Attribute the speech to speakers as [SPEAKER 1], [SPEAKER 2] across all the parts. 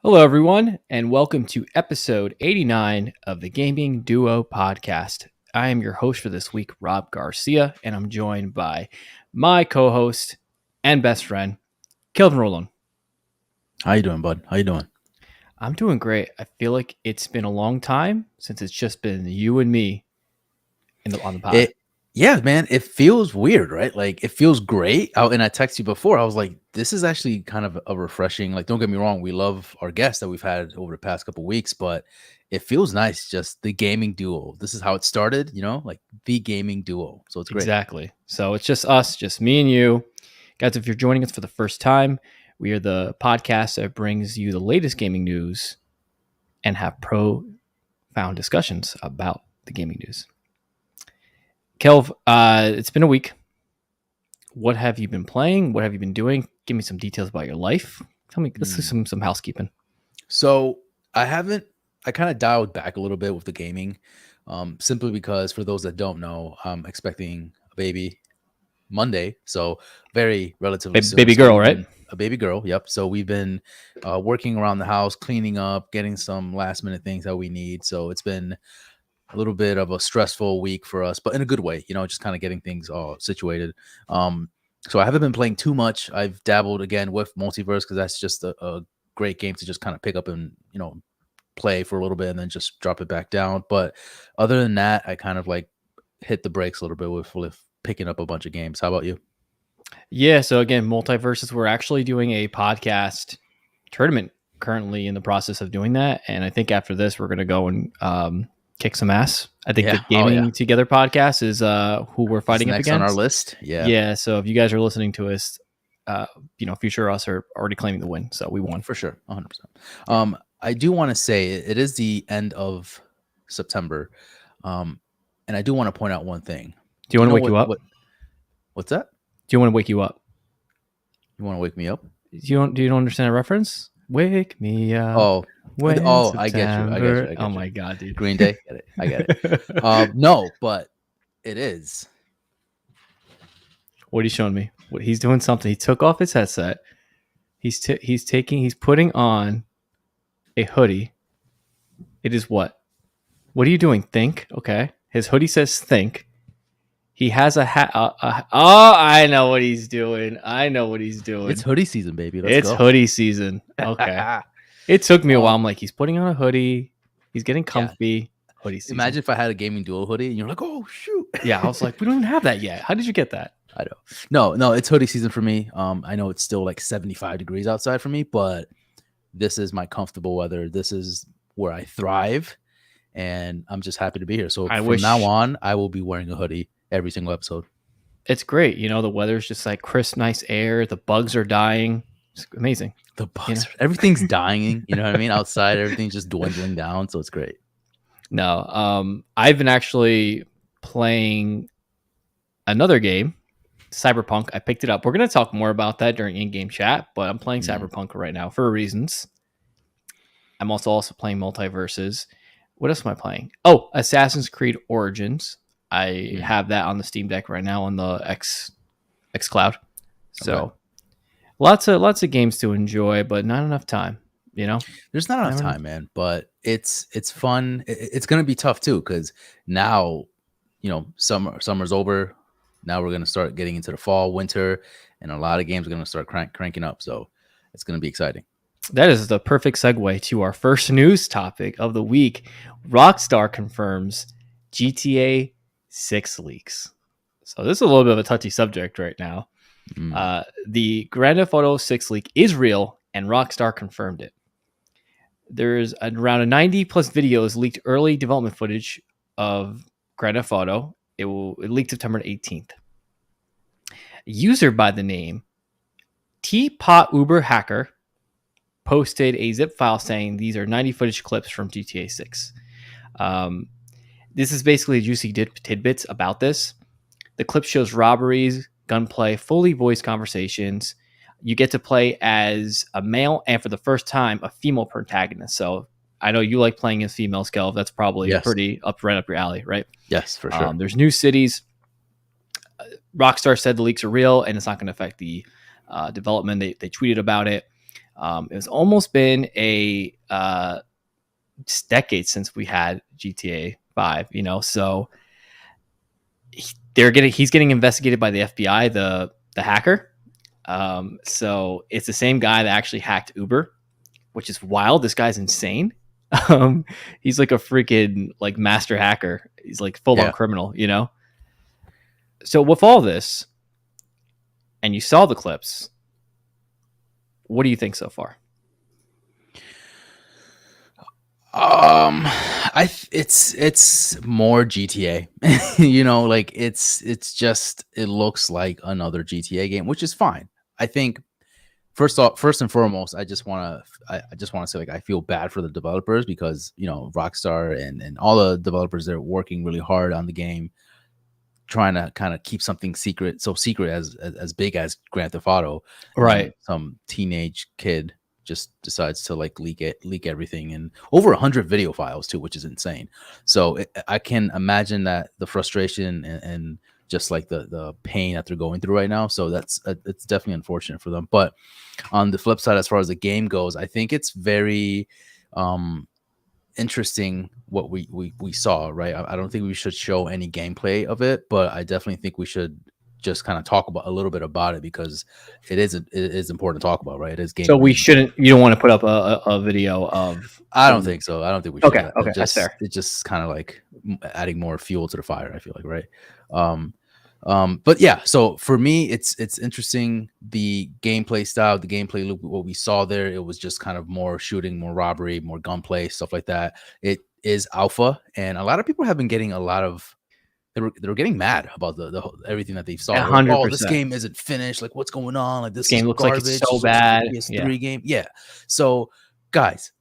[SPEAKER 1] Hello, everyone, and welcome to episode 89 of the Gaming Duo podcast. I am your host for this week, Rob Garcia, and I'm joined by my co-host and best friend, Kelvin Rolon.
[SPEAKER 2] How you doing, bud? How you doing?
[SPEAKER 1] I'm doing great. I feel like it's been a long time since it's just been you and me on the pod.
[SPEAKER 2] Yeah, man, it feels weird, right? Like it feels great. And I texted you before. I was like, this is actually kind of a refreshing. Like, don't get me wrong, we love our guests that we've had over the past couple weeks, but it feels nice. Just the gaming duo. This is how it started, like the gaming duo. So it's great.
[SPEAKER 1] Exactly. So it's just us, just me and you. Guys, if you're joining us for the first time, we are the podcast that brings you the latest gaming news and have profound discussions about the gaming news. Kelv, it's been a week. What have you been playing? What have you been doing? Give me some details about your life. Tell me, let's do some housekeeping.
[SPEAKER 2] So I kind of dialed back a little bit with the gaming, simply because for those that don't know, I'm expecting a baby Monday, so very relatively soon.
[SPEAKER 1] Baby girl, right?
[SPEAKER 2] A baby girl, yep. So we've been working around the house, cleaning up, getting some last minute things that we need. So it's been a little bit of a stressful week for us, but in a good way, just kind of getting things all situated. So I haven't been playing too much. I've dabbled again with Multiverse because that's just a great game to just kind of pick up and play for a little bit and then just drop it back down. But other than that, I kind of like hit the brakes a little bit with picking up a bunch of games. How about you?
[SPEAKER 1] Yeah, so again, Multiverses, we're actually doing a podcast tournament currently in the process of doing that. And I think after this, we're going to go and kick some ass. I think the Gaming Together podcast is who we're fighting up
[SPEAKER 2] next
[SPEAKER 1] against.
[SPEAKER 2] On our list.
[SPEAKER 1] Yeah. So if you guys are listening to us, future us are already claiming the win. So we won.
[SPEAKER 2] For sure. 100%. I do want to say it is the end of September. And I do want to point out one thing.
[SPEAKER 1] Do you want to wake you up?
[SPEAKER 2] What's that?
[SPEAKER 1] Do you want to wake you up?
[SPEAKER 2] You want to wake me up?
[SPEAKER 1] Do you don't understand a reference? Wake me up.
[SPEAKER 2] I get you.
[SPEAKER 1] Oh my god, dude.
[SPEAKER 2] Green Day. I get it. No, but it is.
[SPEAKER 1] What are you showing me? He's doing something. He took off his headset. He's putting on a hoodie. It is what? What are you doing? Think. Okay. His hoodie says think. He has a hat. I know what he's doing.
[SPEAKER 2] It's hoodie season, baby.
[SPEAKER 1] Let's go. Hoodie season. Okay. It took me a while. I'm like, he's putting on a hoodie. He's getting comfy. Yeah. Hoodie season.
[SPEAKER 2] Imagine if I had a gaming duo hoodie and you're like, oh, shoot.
[SPEAKER 1] Yeah, I was like, we don't even have that yet. How did you get that?
[SPEAKER 2] I don't. No, it's hoodie season for me. I know it's still like 75 degrees outside for me, but this is my comfortable weather. This is where I thrive, and I'm just happy to be here. So from now on, I will be wearing a hoodie every single episode.
[SPEAKER 1] It's great. The weather's just like crisp, nice air. The bugs are dying. It's amazing.
[SPEAKER 2] The bugs, everything's dying. You know what I mean? Outside, everything's just dwindling down. So it's great.
[SPEAKER 1] No, I've been actually playing another game, Cyberpunk. I picked it up. We're going to talk more about that during in-game chat, but I'm playing Cyberpunk right now for reasons. I'm also playing Multiverses. What else am I playing? Oh, Assassin's Creed Origins. I have that on the Steam Deck right now on the X Cloud. So lots of games to enjoy, but not enough time.
[SPEAKER 2] There's not enough time, man. But it's fun. It's gonna be tough too, because now, summer's over. Now we're gonna start getting into the fall, winter, and a lot of games are gonna start cranking up. So it's gonna be exciting.
[SPEAKER 1] That is the perfect segue to our first news topic of the week. Rockstar confirms GTA 6 leaks. So this is a little bit of a touchy subject right now. The Grand Theft Auto 6 leak is real, and Rockstar confirmed it. There's around 90 plus videos leaked early development footage of Grand Theft Auto. It leaked September 18th. A user by the name Teapot Uber Hacker posted a zip file saying these are 90 footage clips from GTA 6. This is basically juicy tidbits about this. The clip shows robberies, gunplay, fully voiced conversations. You get to play as a male and for the first time, a female protagonist. So I know you like playing as female, Skelv. That's probably pretty right up your alley, right?
[SPEAKER 2] Yes, for sure.
[SPEAKER 1] There's new cities. Rockstar said the leaks are real and it's not going to affect the development. They tweeted about it. It's almost been a decade since we had GTA 5, so he's getting investigated by the FBI, the hacker. So it's the same guy that actually hacked Uber, which is wild. This guy's insane. Um, he's like a freaking like master hacker. He's like full on
[SPEAKER 2] Yeah.
[SPEAKER 1] criminal. So with all this, and you saw the clips, what do you think so far?
[SPEAKER 2] It's more GTA. Like it's just it looks like another GTA game, which is fine. I think first and foremost, I just want to say, like, I feel bad for the developers because Rockstar and all the developers, they're working really hard on the game, trying to kind of keep something secret, so secret as big as Grand Theft Auto, and then
[SPEAKER 1] Right.
[SPEAKER 2] some teenage kid just decides to like leak everything, and over 100 video files too, which is insane. So I can imagine that the frustration and just like the pain that they're going through right now. So that's it's definitely unfortunate for them. But on the flip side, as far as the game goes, I think it's very interesting what we saw, right? I don't think we should show any gameplay of it, but I definitely think we should just kind of talk about a little bit about it, because it is important to talk about, right? It is
[SPEAKER 1] So we
[SPEAKER 2] gameplay.
[SPEAKER 1] shouldn't. You don't want to put up a video of.
[SPEAKER 2] I don't think so. I don't think we should.
[SPEAKER 1] Okay. Okay, that's fair.
[SPEAKER 2] It just kind of like adding more fuel to the fire, I feel like, right? Um, but yeah, so for me, it's interesting, the gameplay style, the gameplay loop. What we saw there, it was just kind of more shooting, more robbery, more gunplay, stuff like that. It is alpha, and a lot of people have been getting a lot of they were getting mad about everything that they saw. They're like,
[SPEAKER 1] hundred
[SPEAKER 2] oh, this
[SPEAKER 1] percent.
[SPEAKER 2] game isn't finished. Like, what's going on? Like,
[SPEAKER 1] This
[SPEAKER 2] this is
[SPEAKER 1] game looks like
[SPEAKER 2] garbage.
[SPEAKER 1] it's so
[SPEAKER 2] This looks like a
[SPEAKER 1] bad. Yeah.
[SPEAKER 2] PS3 game. Yeah. So, guys,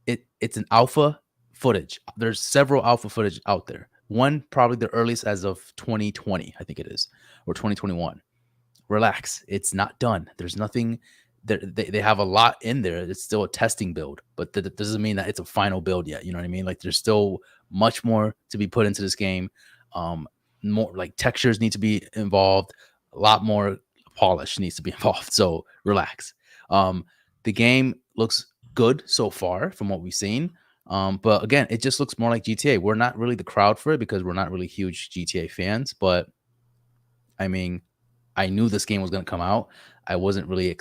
[SPEAKER 2] it's an alpha footage. There's several alpha footage out there. One, probably the earliest as of 2020, I think it is, or 2021. Relax. It's not done. There's nothing. They have a lot in there. It's still a testing build, but that doesn't mean that it's a final build yet. You know what I mean? Like, there's still much more to be put into this game. More like textures need to be involved. A lot more polish needs to be involved. So relax. The game looks good so far from what we've seen. But again, it just looks more like GTA. We're not really the crowd for it because we're not really huge GTA fans. But I mean, I knew this game was going to come out. I wasn't really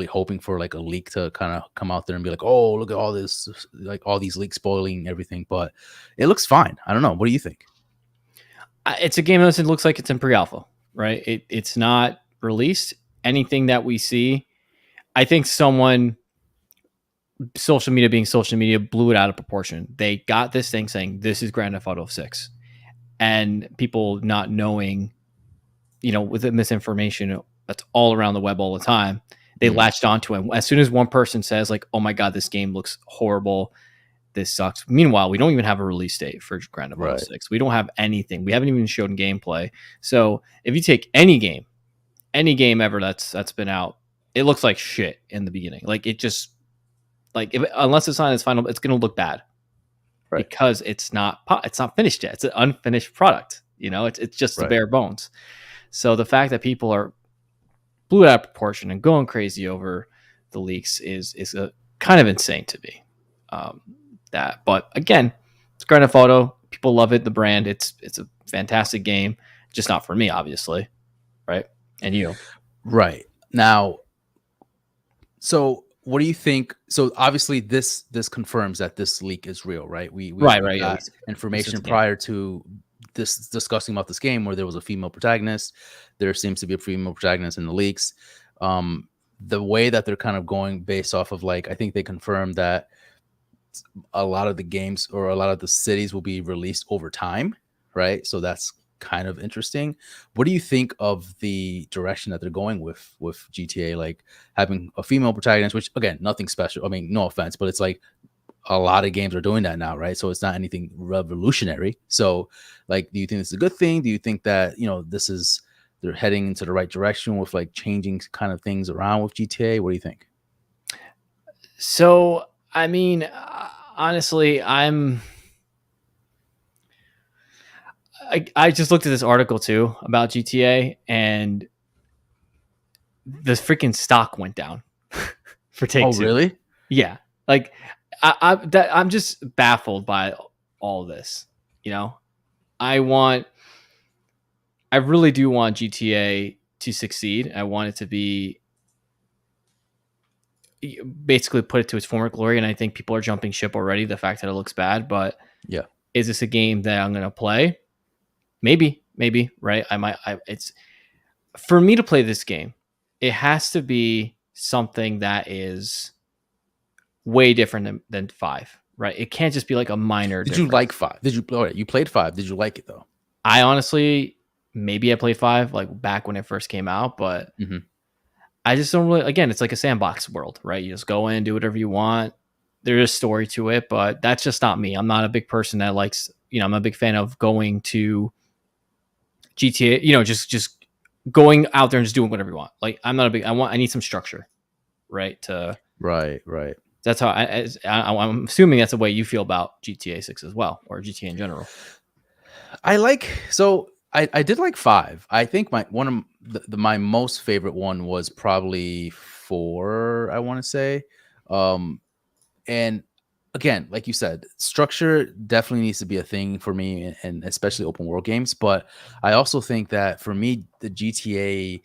[SPEAKER 2] hoping for like a leak to kind of come out there and be like, oh, look at all this, like all these leaks spoiling everything. But it looks fine. I don't know. What do you think?
[SPEAKER 1] It's a game that looks like it's in pre-alpha, right? It's not released. Anything that we see, I think social media being social media, blew it out of proportion. They got this thing saying this is Grand Theft Auto 6, and people not knowing, with the misinformation that's all around the web all the time, they latched onto it. As soon as one person says like, "Oh my god, this game looks horrible. This sucks." Meanwhile, we don't even have a release date for Grand Theft Auto 6. We don't have anything. We haven't even shown gameplay. So if you take any game ever that's been out, it looks like shit in the beginning. Like it just unless it's on its final, it's going to look bad, right? Because it's not finished yet. It's an unfinished product. It's just the bare bones. So the fact that people are blew it out of proportion and going crazy over the leaks is a kind of insane to me. But again, it's Grand Theft Auto. People love it. The brand. It's a fantastic game. Just not for me, obviously, right? And you,
[SPEAKER 2] right now. So, what do you think? So, obviously, this confirms that this leak is real, right? We got information prior to this discussing about this game where there was a female protagonist. There seems to be a female protagonist in the leaks. The way that they're kind of going based off of, like, I think they confirmed that a lot of the games or a lot of the cities will be released over time, right? So that's kind of interesting. What do you think of the direction that they're going with GTA, like having a female protagonist, which again, nothing special. I mean, no offense, but it's like a lot of games are doing that now, right? So it's not anything revolutionary. So like, do you think it's a good thing? Do you think that, they're heading into the right direction with like changing kind of things around with GTA? What do you think?
[SPEAKER 1] So, I mean, honestly, I just looked at this article too about GTA, and the freaking stock went down for Take
[SPEAKER 2] Oh,
[SPEAKER 1] Two.
[SPEAKER 2] really?
[SPEAKER 1] Yeah, like I'm just baffled by all this. You know, I really do want GTA to succeed. I want it to be basically put it to its former glory, and I think people are jumping ship already. The fact that it looks bad, but
[SPEAKER 2] Yeah.
[SPEAKER 1] is this a game that I'm going to play? Maybe, right? I might. It's for me to play this game. It has to be something that is way different than 5, right? It can't just be like a minor
[SPEAKER 2] Did you
[SPEAKER 1] difference.
[SPEAKER 2] like 5? Did you? Oh, you played 5. Did you like it though?
[SPEAKER 1] I honestly, maybe I played 5 like back when it first came out, but I just don't really. Again, it's like a sandbox world, right? You just go in, do whatever you want. There is story to it, but that's just not me. I'm not a big person that likes. I'm a big fan of going to GTA. Just going out there and just doing whatever you want. Like I'm not a big. I need some structure, right?
[SPEAKER 2] Right.
[SPEAKER 1] That's how I'm assuming that's the way you feel about GTA 6 as well, or GTA in general.
[SPEAKER 2] I did like 5. I think my most favorite one was probably 4, I want to say. And again, like you said, structure definitely needs to be a thing for me, and especially open world games. But I also think that for me, the GTA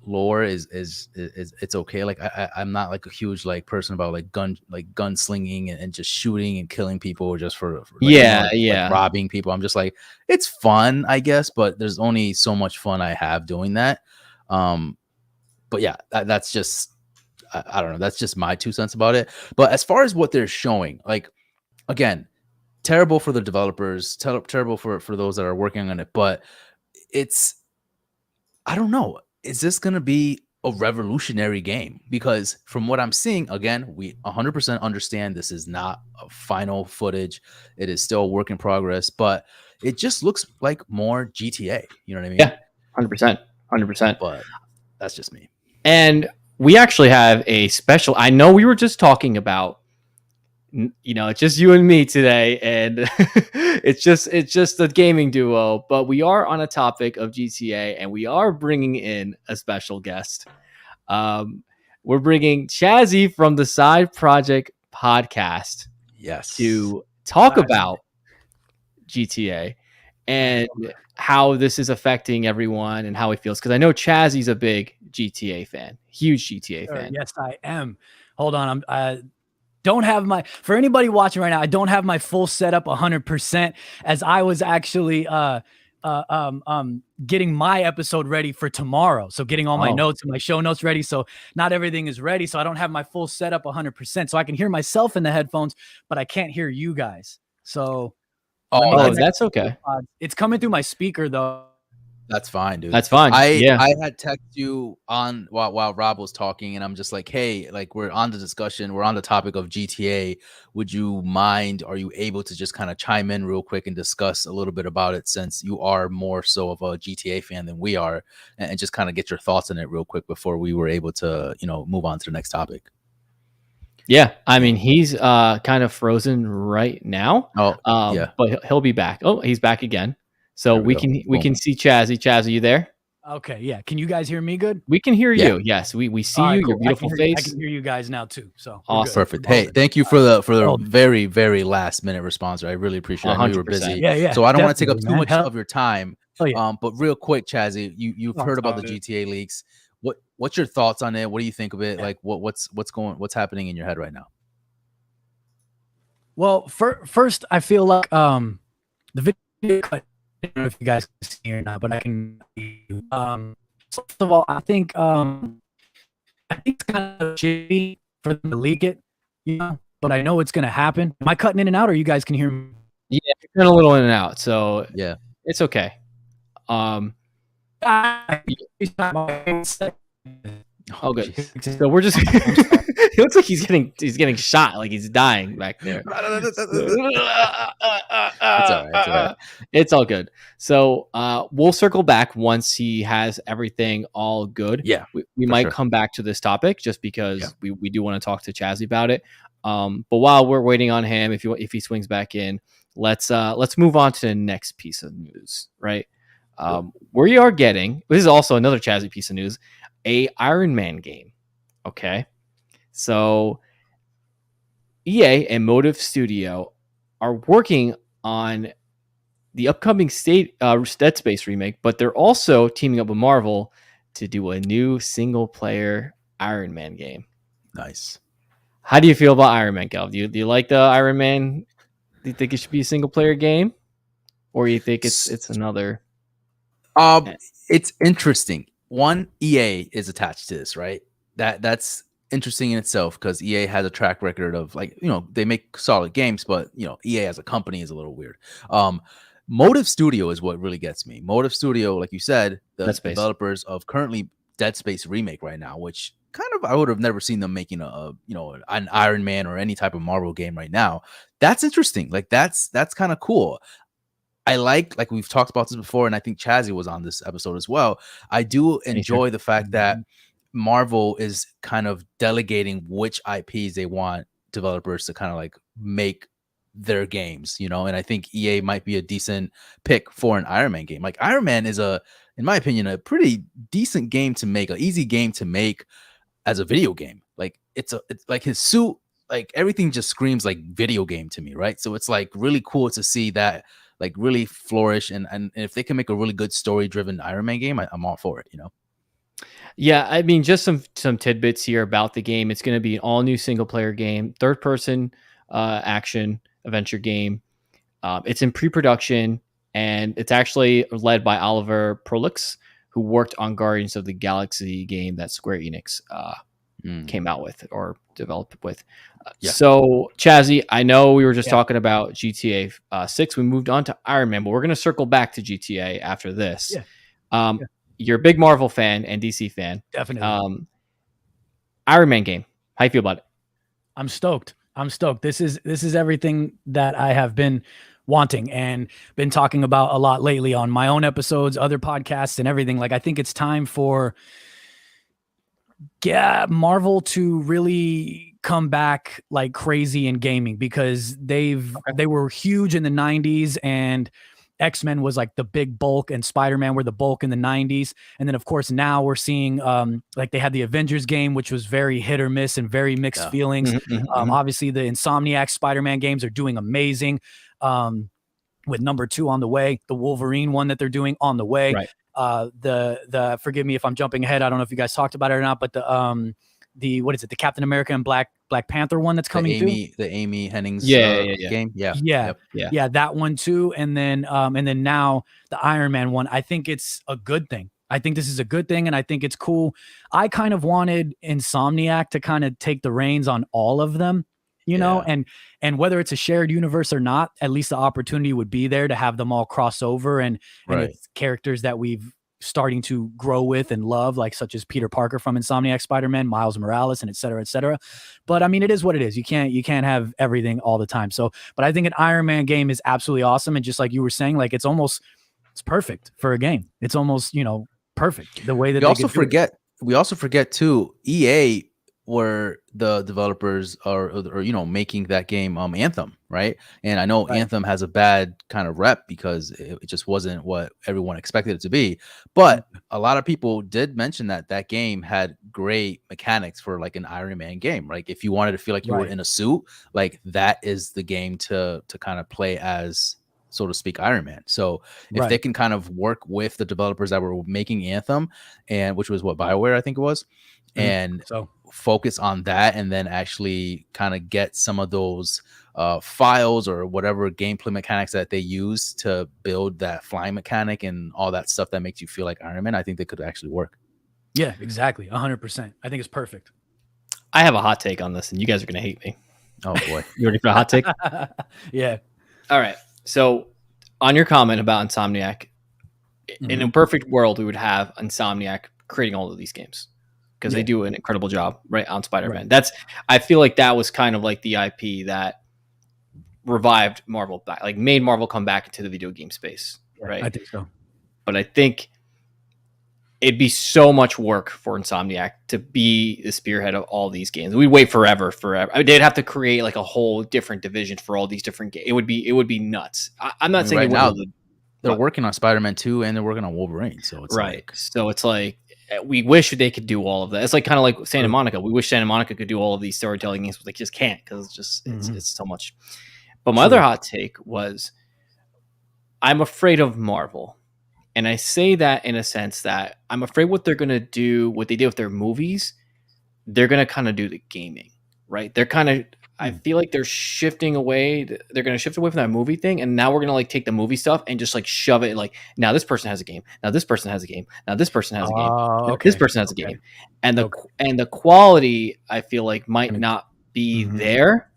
[SPEAKER 2] lore is it's okay. Like I'm not like a huge like person about like gunslinging and just shooting and killing people just for like like robbing people. I'm just like, it's fun, I guess, but there's only so much fun I have doing that. But yeah, that's just I don't know. That's just my 2 cents about it. But as far as what they're showing, like again, terrible for the developers, terrible for those that are working on it. But it's I don't know. Is this going to be a revolutionary game? Because from what I'm seeing, again, we 100% understand this is not a final footage. It is still a work in progress, but it just looks like more GTA. You know what I mean?
[SPEAKER 1] Yeah, 100%.
[SPEAKER 2] But that's just me.
[SPEAKER 1] And we actually have a special. I know we were just talking about, it's just you and me today, and it's just a gaming duo. But we are on a topic of GTA, and we are bringing in a special guest. We're bringing Chazzy from the Side Project podcast, to talk about GTA and how this is affecting everyone and how he feels. Because I know Chazzy's a big GTA fan, huge GTA fan.
[SPEAKER 3] Yes, I am. Hold on, I don't have for anybody watching right now, I don't have my full setup 100%, as I was actually getting my episode ready for tomorrow. So getting all my notes and my show notes ready. So not everything is ready. So I don't have my full setup 100%. So I can hear myself in the headphones, but I can't hear you guys. So
[SPEAKER 1] that's okay.
[SPEAKER 3] It's coming through my speaker though.
[SPEAKER 2] That's fine, dude.
[SPEAKER 1] That's fine.
[SPEAKER 2] I had texted you on while Rob was talking, and I'm just like, hey, like we're on the discussion, we're on the topic of GTA. Would you mind? Are you able to just kind of chime in real quick and discuss a little bit about it, since you are more so of a GTA fan than we are, and just kind of get your thoughts on it real quick before we were able to, move on to the next topic.
[SPEAKER 1] Yeah, I mean, he's kind of frozen right now.
[SPEAKER 2] Yeah,
[SPEAKER 1] but he'll be back. Oh, he's back again. So we can see Chazzy. Chazzy, you there?
[SPEAKER 3] Okay, yeah. Can you guys hear me good?
[SPEAKER 1] We can hear you. Yes, we see you. Cool. Your beautiful face.
[SPEAKER 3] I can hear you guys now too. So
[SPEAKER 1] awesome,
[SPEAKER 2] perfect. Hey, thank you for the very very last minute response. I really appreciate it. I know you were busy.
[SPEAKER 3] Yeah.
[SPEAKER 2] So I don't want to take up too much of your time.
[SPEAKER 3] Oh, yeah.
[SPEAKER 2] But real quick, Chazzy, you've heard about the GTA leaks. What's your thoughts on it? What do you think of it? Like what's happening in your head right now?
[SPEAKER 3] Well, first, I feel like the video cut. I don't know if you guys can see or not, but I can. First of all, I think it's kind of shitty for them to leak it, but I know it's gonna happen. Am I cutting in and out, or you guys can hear me?
[SPEAKER 1] Yeah, you're cutting a little in and out, so
[SPEAKER 2] yeah,
[SPEAKER 1] it's okay. Oh, good. So we're just. It looks like he's getting shot, like he's dying back there. It's all right. It's all good. So we'll circle back once he has everything all good.
[SPEAKER 2] Yeah,
[SPEAKER 1] we might come back to this topic just because we do want to talk to Chazzy about it. But while we're waiting on him, if he swings back in, let's move on to the next piece of news. Right, we are getting. This is also another Chazzy piece of news. A Iron Man game. Okay. So EA and Motive Studio are working on the upcoming Dead Space remake, but they're also teaming up with Marvel to do a new single-player Iron Man game.
[SPEAKER 2] Nice.
[SPEAKER 1] How do you feel about Iron Man, Gal? Do you like the Iron Man? Do you think it should be a single-player game, or you think it's another?
[SPEAKER 2] It's interesting. One, EA is attached to this, right? That's interesting in itself because EA has a track record of they make solid games, but EA as a company is a little weird. Motive Studio is what really gets me. Motive Studio, like you said, the developers of currently Dead Space remake right now, which kind of I would have never seen them making an Iron Man or any type of Marvel game right now. That's interesting. Like that's kind of cool. I like we've talked about this before, and I think Chazzy was on this episode as well. I do enjoy the fact that Marvel is kind of delegating which IPs they want developers to kind of like make their games, and I think EA might be a decent pick for an Iron Man game. Like Iron Man is in my opinion, a pretty decent game to make, an easy game to make as a video game. Like it's like his suit, like everything just screams like video game to me, right? So it's like really cool to see that like really flourish, and if they can make a really good story driven Iron Man game, I'm all for it,
[SPEAKER 1] Yeah, I mean, just some tidbits here about the game. It's going to be an all new single player game, third person action adventure game. It's in pre-production, and it's actually led by Oliver Prolix, who worked on Guardians of the Galaxy game that Square Enix came out with or developed with. So, Chazzy, I know we were just talking about GTA 6. We moved on to Iron Man, but we're going to circle back to GTA after this. You're a big Marvel fan and DC fan.
[SPEAKER 3] Definitely.
[SPEAKER 1] Iron Man game. How you feel about it?
[SPEAKER 3] I'm stoked. This is everything that I have been wanting and been talking about a lot lately on my own episodes, other podcasts, and everything. Like, I think it's time for Marvel to really come back like crazy in gaming, because they were huge in the 90s, and X-Men was like the big bulk, and Spider-Man were the bulk in the 90s. And then of course now we're seeing like they had the Avengers game, which was very hit or miss and very mixed feelings. Obviously the Insomniac Spider-Man games are doing amazing, with number 2 on the way, the Wolverine one that they're doing on the way. The forgive me if I'm jumping ahead, I don't know if you guys talked about it or not, but the what is it, the Captain America and Black Panther one that's coming through,
[SPEAKER 2] the Amy Hennings game.
[SPEAKER 3] That one too. And then now the Iron Man one. I think it's a good thing. I think this is a good thing, and I think it's cool. I kind of wanted Insomniac to kind of take the reins on all of them, know, and whether it's a shared universe or not, at least the opportunity would be there to have them all cross over, and it's characters that we've starting to grow with and love, like such as Peter Parker from Insomniac Spider-Man, Miles Morales, and et cetera, et cetera. But I mean, it is what it is. You can't have everything all the time. So, but I think an Iron Man game is absolutely awesome. And just like you were saying, like it's perfect for a game. It's almost, perfect the way that
[SPEAKER 2] we also forget too, EA were the developers or making that game Anthem, right? And I know Anthem has a bad kind of rep because it just wasn't what everyone expected it to be, but a lot of people did mention that game had great mechanics for like an Iron Man game. Like if you wanted to feel like you were in a suit, like that is the game to kind of play as, so to speak, Iron Man. So if they can kind of work with the developers that were making Anthem, and which was what, BioWare I think it was, and focus on that, and then actually kind of get some of those files or whatever gameplay mechanics that they use to build that flying mechanic and all that stuff that makes you feel like Iron Man, I think they could actually work.
[SPEAKER 3] Yeah, exactly. 100%. I think it's perfect.
[SPEAKER 1] I have a hot take on this, and you guys are going to hate me.
[SPEAKER 2] Oh boy.
[SPEAKER 1] You ready for a hot take?
[SPEAKER 3] Yeah.
[SPEAKER 1] All right. So on your comment about Insomniac, in a perfect world, we would have Insomniac creating all of these games, because they do an incredible job on Spider-Man. I feel like that was kind of like the IP that revived Marvel back, like made Marvel come back into the video game space. Right.
[SPEAKER 3] I think so.
[SPEAKER 1] But I think it'd be so much work for Insomniac to be the spearhead of all these games. We'd wait forever. I mean, they'd have to create like a whole different division for all these different games. It would be nuts. I'm not saying
[SPEAKER 2] right now they're working on Spider-Man 2 and they're working on Wolverine. So it's
[SPEAKER 1] so it's like we wish they could do all of that. It's like kind of like Santa
[SPEAKER 3] True.
[SPEAKER 1] Monica. We wish Santa Monica could do all of these storytelling games, but they just can't because it's just
[SPEAKER 3] Mhm.
[SPEAKER 1] it's so much. But my
[SPEAKER 3] True.
[SPEAKER 1] other hot take was I'm afraid of Marvel. And I say that in a sense that I'm afraid what they're going to do, what they did with their movies, they're going to kind of do the gaming, right? They're kind of, I feel like they're shifting away. They're going to shift away from that movie thing. And now we're going to like take the movie stuff and just like shove it like, now this person has a game. Now this person has a game. Now this person has a game. Now
[SPEAKER 3] Okay.
[SPEAKER 1] this person has a game. And the quality I feel like might not be there.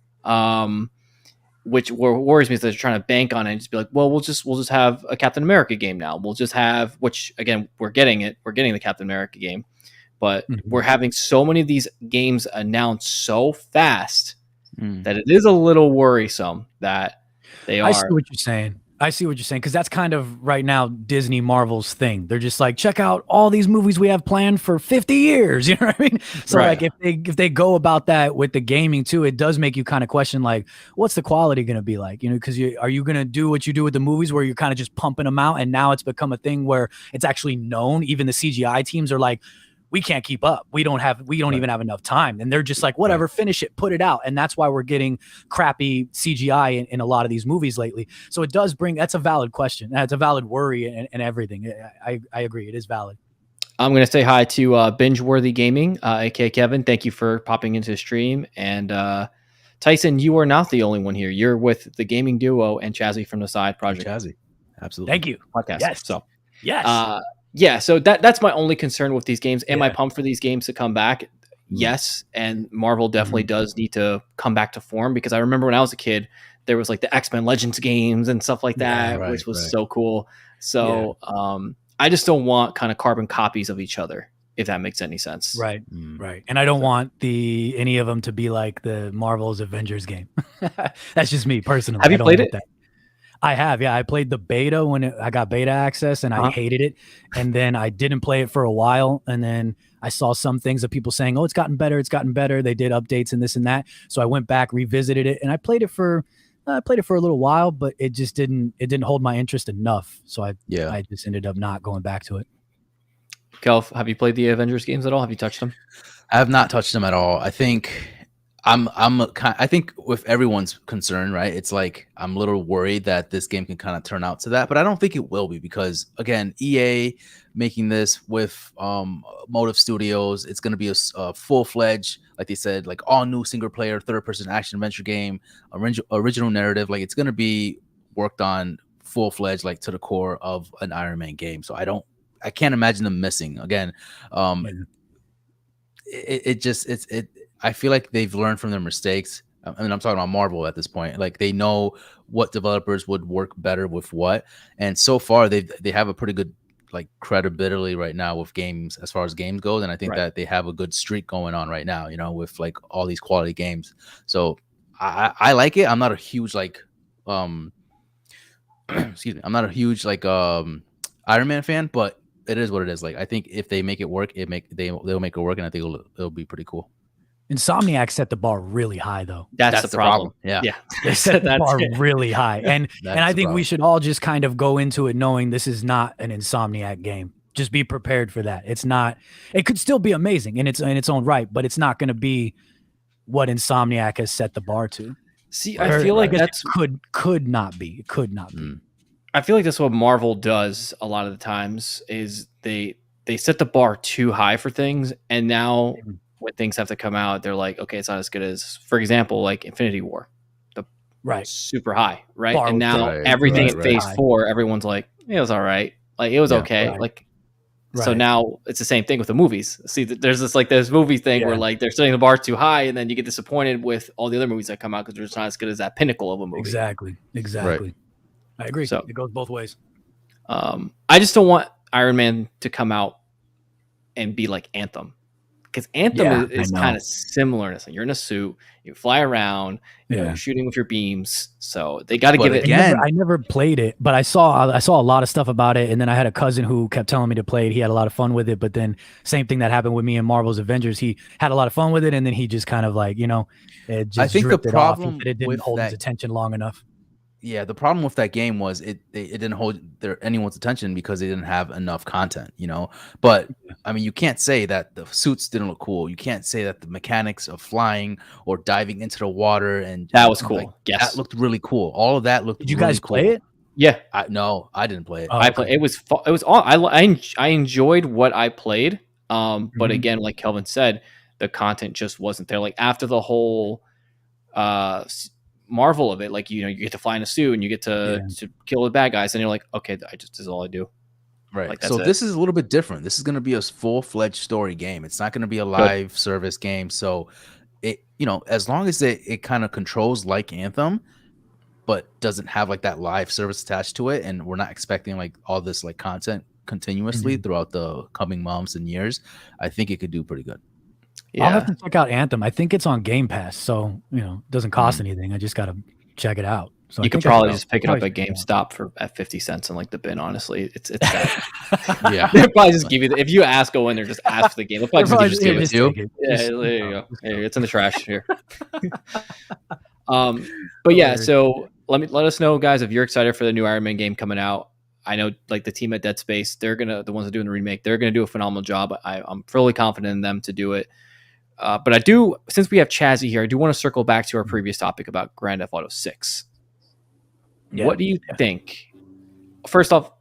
[SPEAKER 1] Which worries me is that they're trying to bank on it and just be like, well, we'll just have a Captain America game now. We'll just have, which again, we're getting the Captain America game, but we're having so many of these games announced so fast that it is a little worrisome that they are.
[SPEAKER 3] I see what you're saying. Because that's kind of right now Disney Marvel's thing. They're just like, check out all these movies we have planned for 50 years. You know what I mean? So
[SPEAKER 1] Right.
[SPEAKER 3] like if they go about that with the gaming too, it does make you kind of question like, what's the quality going to be like? You know, because are you going to do what you do with the movies where you're kind of just pumping them out, and now it's become a thing where it's actually known. Even the CGI teams are like, we can't keep up. We don't even have enough time. And they're just like, whatever, finish it, put it out. And that's why we're getting crappy CGI in a lot of these movies lately. So it does that's a valid question. That's a valid worry and everything. I agree. It is valid.
[SPEAKER 1] I'm going to say hi to Binge Worthy Gaming, aka Kevin. Thank you for popping into the stream. And Tyson, you are not the only one here. You're with the gaming duo and Chazzy from the Side Project.
[SPEAKER 2] Chazzy. Absolutely.
[SPEAKER 3] Thank you.
[SPEAKER 1] Podcast.
[SPEAKER 3] Yes.
[SPEAKER 1] So,
[SPEAKER 3] yes.
[SPEAKER 1] Yeah, so that's my only concern with these games. Am I pumped for these games to come back? Yes, and Marvel definitely does need to come back to form, because I remember when I was a kid, there was like the X-Men Legends games and stuff like that, which was so cool. So I just don't want kind of carbon copies of each other, if that makes any sense.
[SPEAKER 3] Right. And I don't want any of them to be like the Marvel's Avengers game. That's just me personally.
[SPEAKER 1] Have you played it?
[SPEAKER 3] That. I have, yeah. I played the beta when I got beta access, and I hated it. And then I didn't play it for a while. And then I saw some things of people saying, oh, it's gotten better. They did updates and this and that. So I went back, revisited it, and I played it for a little while, but it just didn't hold my interest enough. So I just ended up not going back to it.
[SPEAKER 1] Kelf, have you played the Avengers games at all? Have you touched them?
[SPEAKER 2] I have not touched them at all. I think I think with everyone's concern, right? It's like I'm a little worried that this game can kind of turn out to that, but I don't think it will be, because again, EA making this with Motive Studios, it's going to be a full-fledged, like they said, like all new single-player third-person action adventure game, original narrative. Like it's going to be worked on full-fledged, like to the core of an Iron Man game. So I can't imagine them missing again. I feel like they've learned from their mistakes. I mean, I'm talking about Marvel at this point. Like they know what developers would work better with what, and so far they have a pretty good like credibility right now with games as far as games goes, and I think that they have a good streak going on right now. You know, with like all these quality games. So I like it. I'm not a huge like excuse me. I'm not a huge like Iron Man fan, but it is what it is. Like I think if they make it work, they'll make it work, and I think it'll be pretty cool.
[SPEAKER 3] Insomniac set the bar really high, though.
[SPEAKER 1] That's the problem. Yeah.
[SPEAKER 3] They set the bar really high, and I think we should all just kind of go into it knowing this is not an Insomniac game. Just be prepared for that. It's not. It could still be amazing in its own right, but it's not going to be what Insomniac has set the bar to.
[SPEAKER 1] See, I feel like that's
[SPEAKER 3] could not be. It could not be.
[SPEAKER 1] I feel like that's what Marvel does a lot of the times. Is they set the bar too high for things, and now when things have to come out, they're like, okay, it's not as good as, for example, like Infinity War, super high, right?
[SPEAKER 3] Bar
[SPEAKER 1] and now everything at Phase 4, everyone's like, it was all right, like it was okay, like. So now it's the same thing with the movies. See, there's this movie thing where like they're setting the bar too high, and then you get disappointed with all the other movies that come out because they're just not as good as that pinnacle of a movie.
[SPEAKER 3] Exactly.
[SPEAKER 2] Right.
[SPEAKER 3] I agree.
[SPEAKER 1] So
[SPEAKER 3] it goes both ways.
[SPEAKER 1] I just don't want Iron Man to come out and be like Anthem. Because Anthem is kind of similar. It's like you're in a suit, you fly around, you're shooting with your beams. So they got to give it.
[SPEAKER 3] Again, I never played it, but I saw a lot of stuff about it, and then I had a cousin who kept telling me to play it. He had a lot of fun with it, but then same thing that happened with me in Marvel's Avengers. He had a lot of fun with it, and then he just kind of like it just
[SPEAKER 2] I think the problem
[SPEAKER 3] it didn't hold his attention long enough.
[SPEAKER 2] Yeah, the problem with that game was it didn't hold anyone's attention because they didn't have enough content, you know. But I mean, you can't say that the suits didn't look cool. You can't say that the mechanics of flying or diving into the water and
[SPEAKER 1] That was
[SPEAKER 2] like
[SPEAKER 1] cool. Yes.
[SPEAKER 2] that looked really cool. All of that looked
[SPEAKER 3] Did you
[SPEAKER 2] really
[SPEAKER 3] guys play
[SPEAKER 2] cool.
[SPEAKER 3] it?
[SPEAKER 1] Yeah.
[SPEAKER 2] No, I didn't play it.
[SPEAKER 3] Oh,
[SPEAKER 1] I play. It was all. I enjoyed what I played. But
[SPEAKER 3] Mhm.
[SPEAKER 1] again, like Kelvin said, the content just wasn't there. Like after the whole marvel of it, like you get to fly in a suit and you get to kill the bad guys, and you're like, okay, this is all I do.
[SPEAKER 2] Right.
[SPEAKER 1] Like, that's
[SPEAKER 2] so
[SPEAKER 1] it.
[SPEAKER 2] this is a little bit different. This is going to be a full-fledged story game. It's not going to be a live service game. So it, as long as it kind of controls like Anthem, but doesn't have like that live service attached to it, and we're not expecting like all this like content continuously throughout the coming months and years, I think it could do pretty good.
[SPEAKER 1] Yeah.
[SPEAKER 3] I'll have to check out Anthem. I think it's on Game Pass, so it doesn't cost anything. I just gotta check it out. So
[SPEAKER 1] you could probably just pick it up at GameStop at 50 cents in like the bin. Honestly, it's that.
[SPEAKER 2] Yeah,
[SPEAKER 1] they'll probably just give you. If you ask, go in there, just ask for the game. They'll probably just give it to you. Yeah, there you go. Here, it's in the trash here. But yeah, so let us know, guys, if you're excited for the new Iron Man game coming out. I know, like the team at Dead Space, the ones that are doing the remake, they're gonna do a phenomenal job. I'm fully confident in them to do it. But I do, since we have Chazzy here, I do want to circle back to our previous topic about Grand Theft Auto 6. Yeah. What do you think? First off,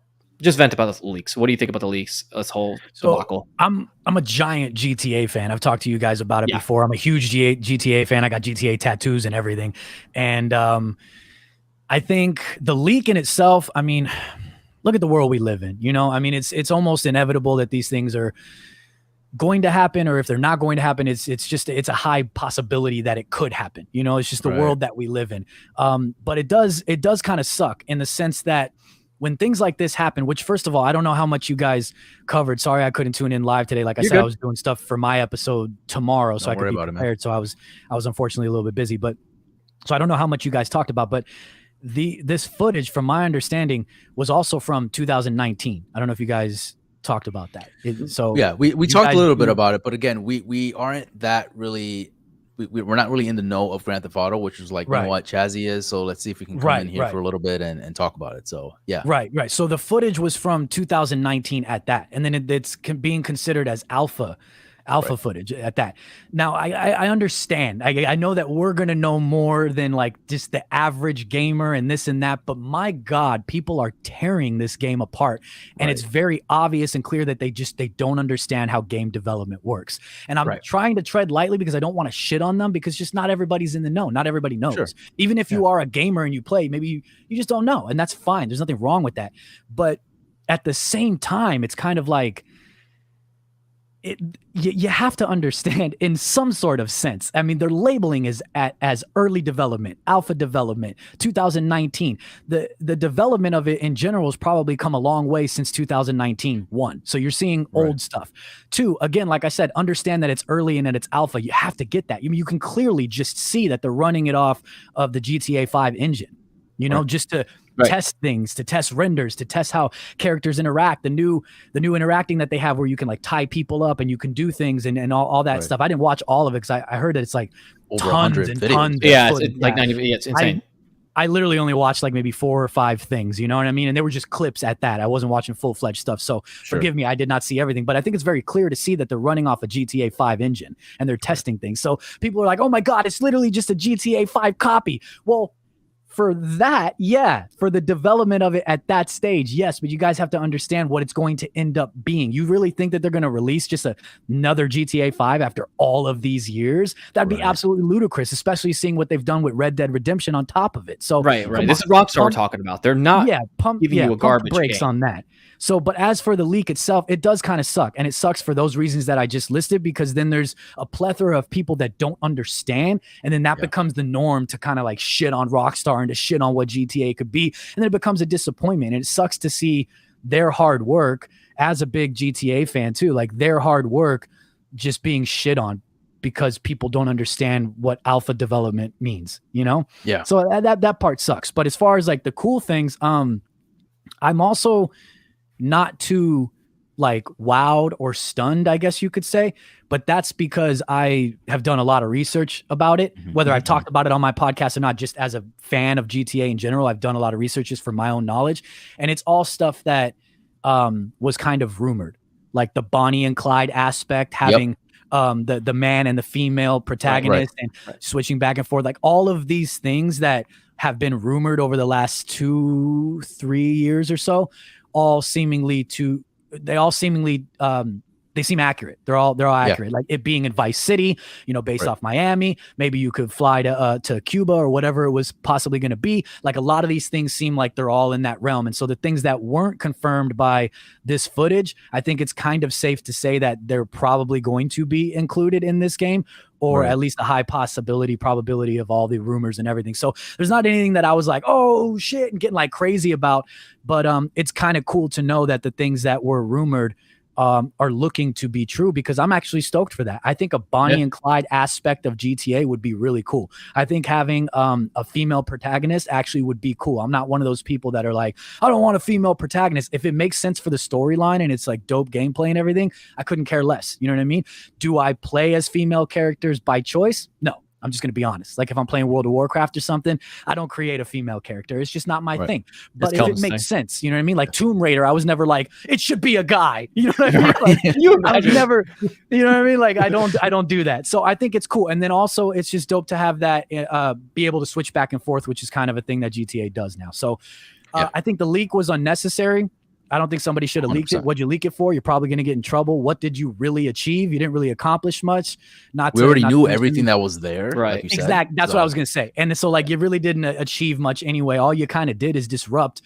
[SPEAKER 1] just vent about the leaks. What do you think about the leaks? This whole debacle.
[SPEAKER 3] I'm a giant GTA fan. I've talked to you guys about it before. I'm a huge GTA fan. I got GTA tattoos and everything. And I think the leak in itself, I mean, look at the world we live in. I mean, it's almost inevitable that these things are going to happen, or if they're not going to happen, it's a high possibility that it could happen. It's just the world that we live in. But it does kind of suck in the sense that when things like this happen, which first of all, I don't know how much you guys covered. Sorry, I couldn't tune in live today. Like I said, I was doing stuff for my episode tomorrow, so I could be prepared. So I was unfortunately a little bit busy, but so I don't know how much you guys talked about, but this footage, from my understanding, was also from 2019. I don't know if you guys talked about that.
[SPEAKER 2] We talked a little bit about it, but again, we aren't that really. We're not really in the know of Grand Theft Auto, which is like what Chazzy is. So let's see if we can come in here for a little bit and talk about it. So yeah,
[SPEAKER 3] right. So the footage was from 2019 at that, and then it's being considered as alpha footage at that. Now I understand. I know that we're gonna know more than like just the average gamer and this and that, but my God, people are tearing this game apart, and it's very obvious and clear that they don't understand how game development works. And I'm trying to tread lightly because I don't want to shit on them, because just not everybody's in the know. Not everybody knows. Sure. Even if you are a gamer and you play, maybe you just don't know, and that's fine. There's nothing wrong with that. But at the same time, it's kind of like, you have to understand in some sort of sense. I mean, they're labeling as early development, alpha development, 2019. The development of it in general has probably come a long way since 2019. One, so you're seeing old stuff. Two, again, like I said, understand that it's early and that it's alpha. You have to get that. You can clearly just see that they're running it off of the GTA 5 engine. Just to test things, to test renders, to test how characters interact, the new interacting that they have, where you can like tie people up and you can do things and all that stuff. I didn't watch all of it because I heard that it's like
[SPEAKER 2] over
[SPEAKER 3] tons
[SPEAKER 2] 100
[SPEAKER 3] and
[SPEAKER 2] videos.
[SPEAKER 3] tons.
[SPEAKER 1] Yeah, it's like 90. Yeah, it's insane.
[SPEAKER 3] I literally only watched like maybe 4 or 5 things, you know what I mean? And they were just clips at that. I wasn't watching full-fledged stuff. So forgive me, I did not see everything, but I think it's very clear to see that they're running off a GTA 5 engine and they're testing things. So people are like, oh my God, it's literally just a GTA 5 copy. Well, for that, for the development of it at that stage, yes, but you guys have to understand what it's going to end up being. You really think that they're going to release just another GTA 5 after all of these years? That'd be absolutely ludicrous, especially seeing what they've done with Red Dead Redemption on top of it. So
[SPEAKER 1] right. This is Rockstar we're talking about. They're not giving you a garbage
[SPEAKER 3] breaks
[SPEAKER 1] game
[SPEAKER 3] on that. So, but as for the leak itself, it does kind of suck. And it sucks for those reasons that I just listed, because then there's a plethora of people that don't understand. And then that becomes the norm to kind of like shit on Rockstar and to shit on what GTA could be. And then it becomes a disappointment. And it sucks to see their hard work, as a big GTA fan too, like their hard work just being shit on because people don't understand what alpha development means, Yeah. So that part sucks. But as far as like the cool things, I'm also not too like wowed or stunned, I guess you could say. But that's because I have done a lot of research about it, whether I've talked about it on my podcast or not, just as a fan of GTA in general. I've done a lot of research just for my own knowledge. And it's all stuff that was kind of rumored, like the Bonnie and Clyde aspect, having the man and the female protagonist and switching back and forth, like all of these things that have been rumored over the last 2-3 years or so, they seem accurate. They're all accurate. Like it being in Vice City, based off Miami. Maybe you could fly to Cuba or whatever it was possibly going to be. Like a lot of these things seem like they're all in that realm. And so the things that weren't confirmed by this footage, I think it's kind of safe to say that they're probably going to be included in this game, or at least a high probability of all the rumors and everything. So there's not anything that I was like, oh shit, and getting like crazy about, but it's kind of cool to know that the things that were rumored are looking to be true, because I'm actually stoked for that. I think a Bonnie and Clyde aspect of GTA would be really cool. I think having a female protagonist actually would be cool. I'm not one of those people that are like, I don't want a female protagonist. If it makes sense for the storyline and it's like dope gameplay and everything, I couldn't care less. You know what I mean? Do I play as female characters by choice? No. I'm just going to be honest. Like if I'm playing World of Warcraft or something, I don't create a female character. It's just not my thing. But if it makes sense, you know what I mean? Like Tomb Raider, I was never like, it should be a guy. You know what I mean? Like, I've never, you know what I mean? Like I don't do that. So I think it's cool. And then also it's just dope to have that, be able to switch back and forth, which is kind of a thing that GTA does now. So I think the leak was unnecessary. I don't think somebody should have leaked it. What'd you leak it for? You're probably going to get in trouble. What did you really achieve? You didn't really accomplish much.
[SPEAKER 2] We already knew everything that was there.
[SPEAKER 1] Right.
[SPEAKER 2] Like
[SPEAKER 3] exactly. That's what I was going to say. And so like you really didn't achieve much anyway. All you kind of did is disrupt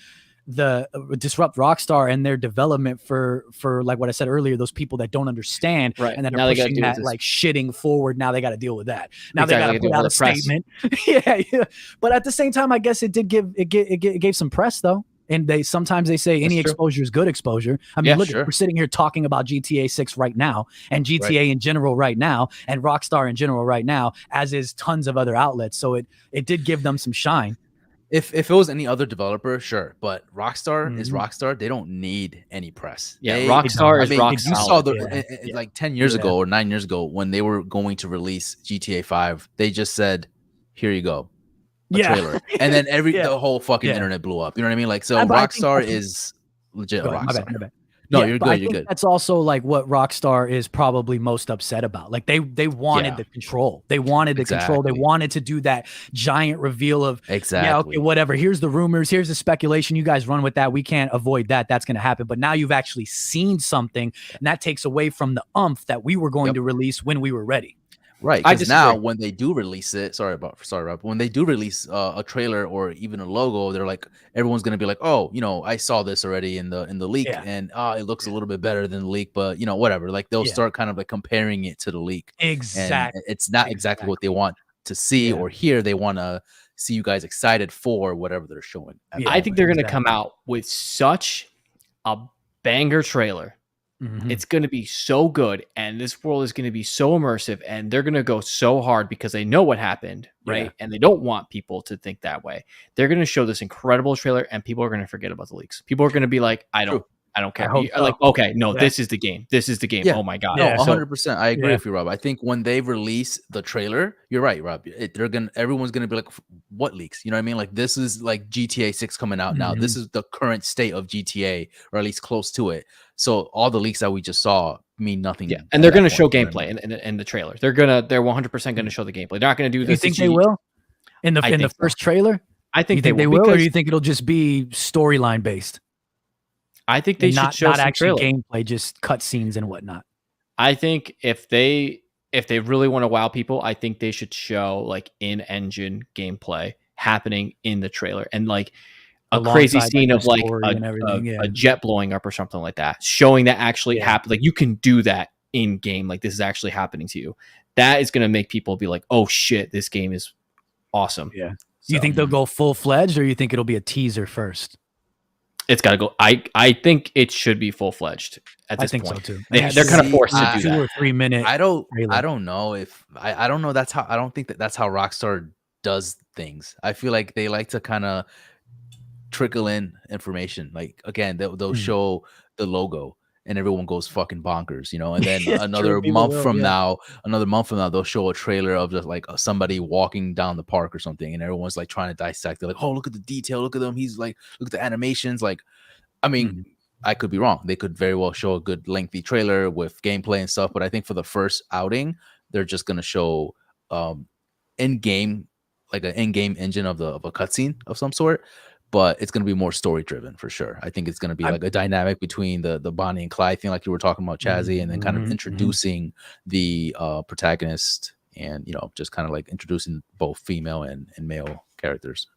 [SPEAKER 3] Rockstar and their development for like what I said earlier, those people that don't understand, and then are pushing that like shitting forward. Now they got to deal with that. Now they got to put out a statement. yeah. But at the same time, I guess it gave some press though. And sometimes they say any exposure is good exposure. I mean, we're sitting here talking about GTA 6 right now, and GTA in general right now, and Rockstar in general right now, as is tons of other outlets. So it did give them some shine.
[SPEAKER 2] If it was any other developer, sure, but Rockstar is Rockstar. They don't need any press.
[SPEAKER 1] Yeah, Rockstar is Rockstar.
[SPEAKER 2] You saw like 10 years ago or 9 years ago when they were going to release GTA 5, they just said, "Here you go." Trailer, and then the whole fucking internet blew up. You know what I mean? Like, so Rockstar is legit. Rockstar. My bad. No, you're good. You're good.
[SPEAKER 3] That's also like what Rockstar is probably most upset about. Like they wanted the control. They wanted the control. They wanted to do that giant reveal of okay, whatever. Here's the rumors. Here's the speculation. You guys run with that. We can't avoid that. That's going to happen. But now you've actually seen something, and that takes away from the umph that we were going to release when we were ready.
[SPEAKER 2] Right, because now when they do release it, sorry, Rob. When they do release a trailer or even a logo, they're like, everyone's gonna be like, oh, I saw this already in the leak, and it looks a little bit better than the leak, but whatever. Like they'll start kind of like comparing it to the leak.
[SPEAKER 3] Exactly,
[SPEAKER 2] and it's not exactly what they want to see or hear. They want to see you guys excited for whatever they're showing.
[SPEAKER 1] I think they're gonna come out with such a banger trailer. It's going to be so good, and this world is going to be so immersive, and they're going to go so hard because they know what happened, right? And they don't want people to think that way. They're going to show this incredible trailer, and people are going to forget about the leaks. People are going to be like, I don't care. Like, okay, no, this is the game. This is the game. Oh my god.
[SPEAKER 2] No, 100%. I agree with you, Rob. I think when they release the trailer, you're right, Rob. Everyone's gonna be like, what leaks? You know what I mean? Like this is like GTA 6 coming out now. This is the current state of GTA, or at least close to it. So all the leaks that we just saw mean nothing.
[SPEAKER 1] Yeah, and they're gonna show gameplay in the trailer. They're 100% gonna show the gameplay. They're not gonna do this.
[SPEAKER 3] You think they will in the first trailer?
[SPEAKER 1] I think
[SPEAKER 3] they will, or do you think it'll just be storyline based?
[SPEAKER 1] I think they should show
[SPEAKER 3] not actually gameplay, just cutscenes and whatnot.
[SPEAKER 1] I think if they really want to wow people, I think they should show like in-engine gameplay happening in the trailer, and like a crazy scene of like a jet blowing up or something like that, showing that actually happened. Like you can do that in game. Like this is actually happening to you. That is going to make people be like, oh shit, this game is awesome.
[SPEAKER 3] Yeah. So, you think they'll go full fledged, or you think it'll be a teaser first?
[SPEAKER 1] It's got to go. I think it should be full fledged at this point.
[SPEAKER 3] I think so too.
[SPEAKER 1] They're kind of forced to do
[SPEAKER 3] 2 or 3 minute.
[SPEAKER 2] I don't know if I don't know. I don't think that's how Rockstar does things. I feel like they like to kind of trickle in information. Like again, they'll show the logo, and everyone goes fucking bonkers, and then
[SPEAKER 3] It's true,
[SPEAKER 2] another
[SPEAKER 3] people
[SPEAKER 2] month
[SPEAKER 3] will,
[SPEAKER 2] from
[SPEAKER 3] yeah.
[SPEAKER 2] now, they'll show a trailer of just like somebody walking down the park or something, and everyone's like trying to dissect. They're like, oh, look at the detail, look at them. He's like, look at the animations. Like, I mean, I could be wrong. They could very well show a good lengthy trailer with gameplay and stuff, but I think for the first outing, they're just gonna show in-game, like an in-game engine of a cutscene of some sort, but it's going to be more story driven for sure. I think it's going to be like a dynamic between the Bonnie and Clyde thing, like you were talking about, Chazzy, and then kind of introducing the protagonist, and just kind of like introducing both female and male characters.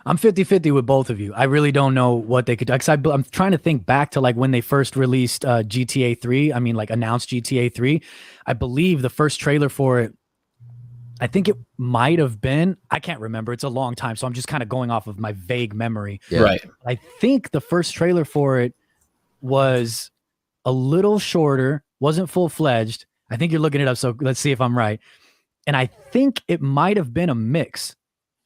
[SPEAKER 3] I'm 50-50 with both of you. I really don't know what they could do. I'm trying to think back to like when they first released GTA 3. I mean, like announced GTA 3. I believe the first trailer for it, I think it might have been, I can't remember. It's a long time. So I'm just kind of going off of my vague memory.
[SPEAKER 2] Yeah.
[SPEAKER 1] Right.
[SPEAKER 3] I think the first trailer for it was a little shorter, wasn't full-fledged. I think you're looking it up. So let's see if I'm right. And I think it might have been a mix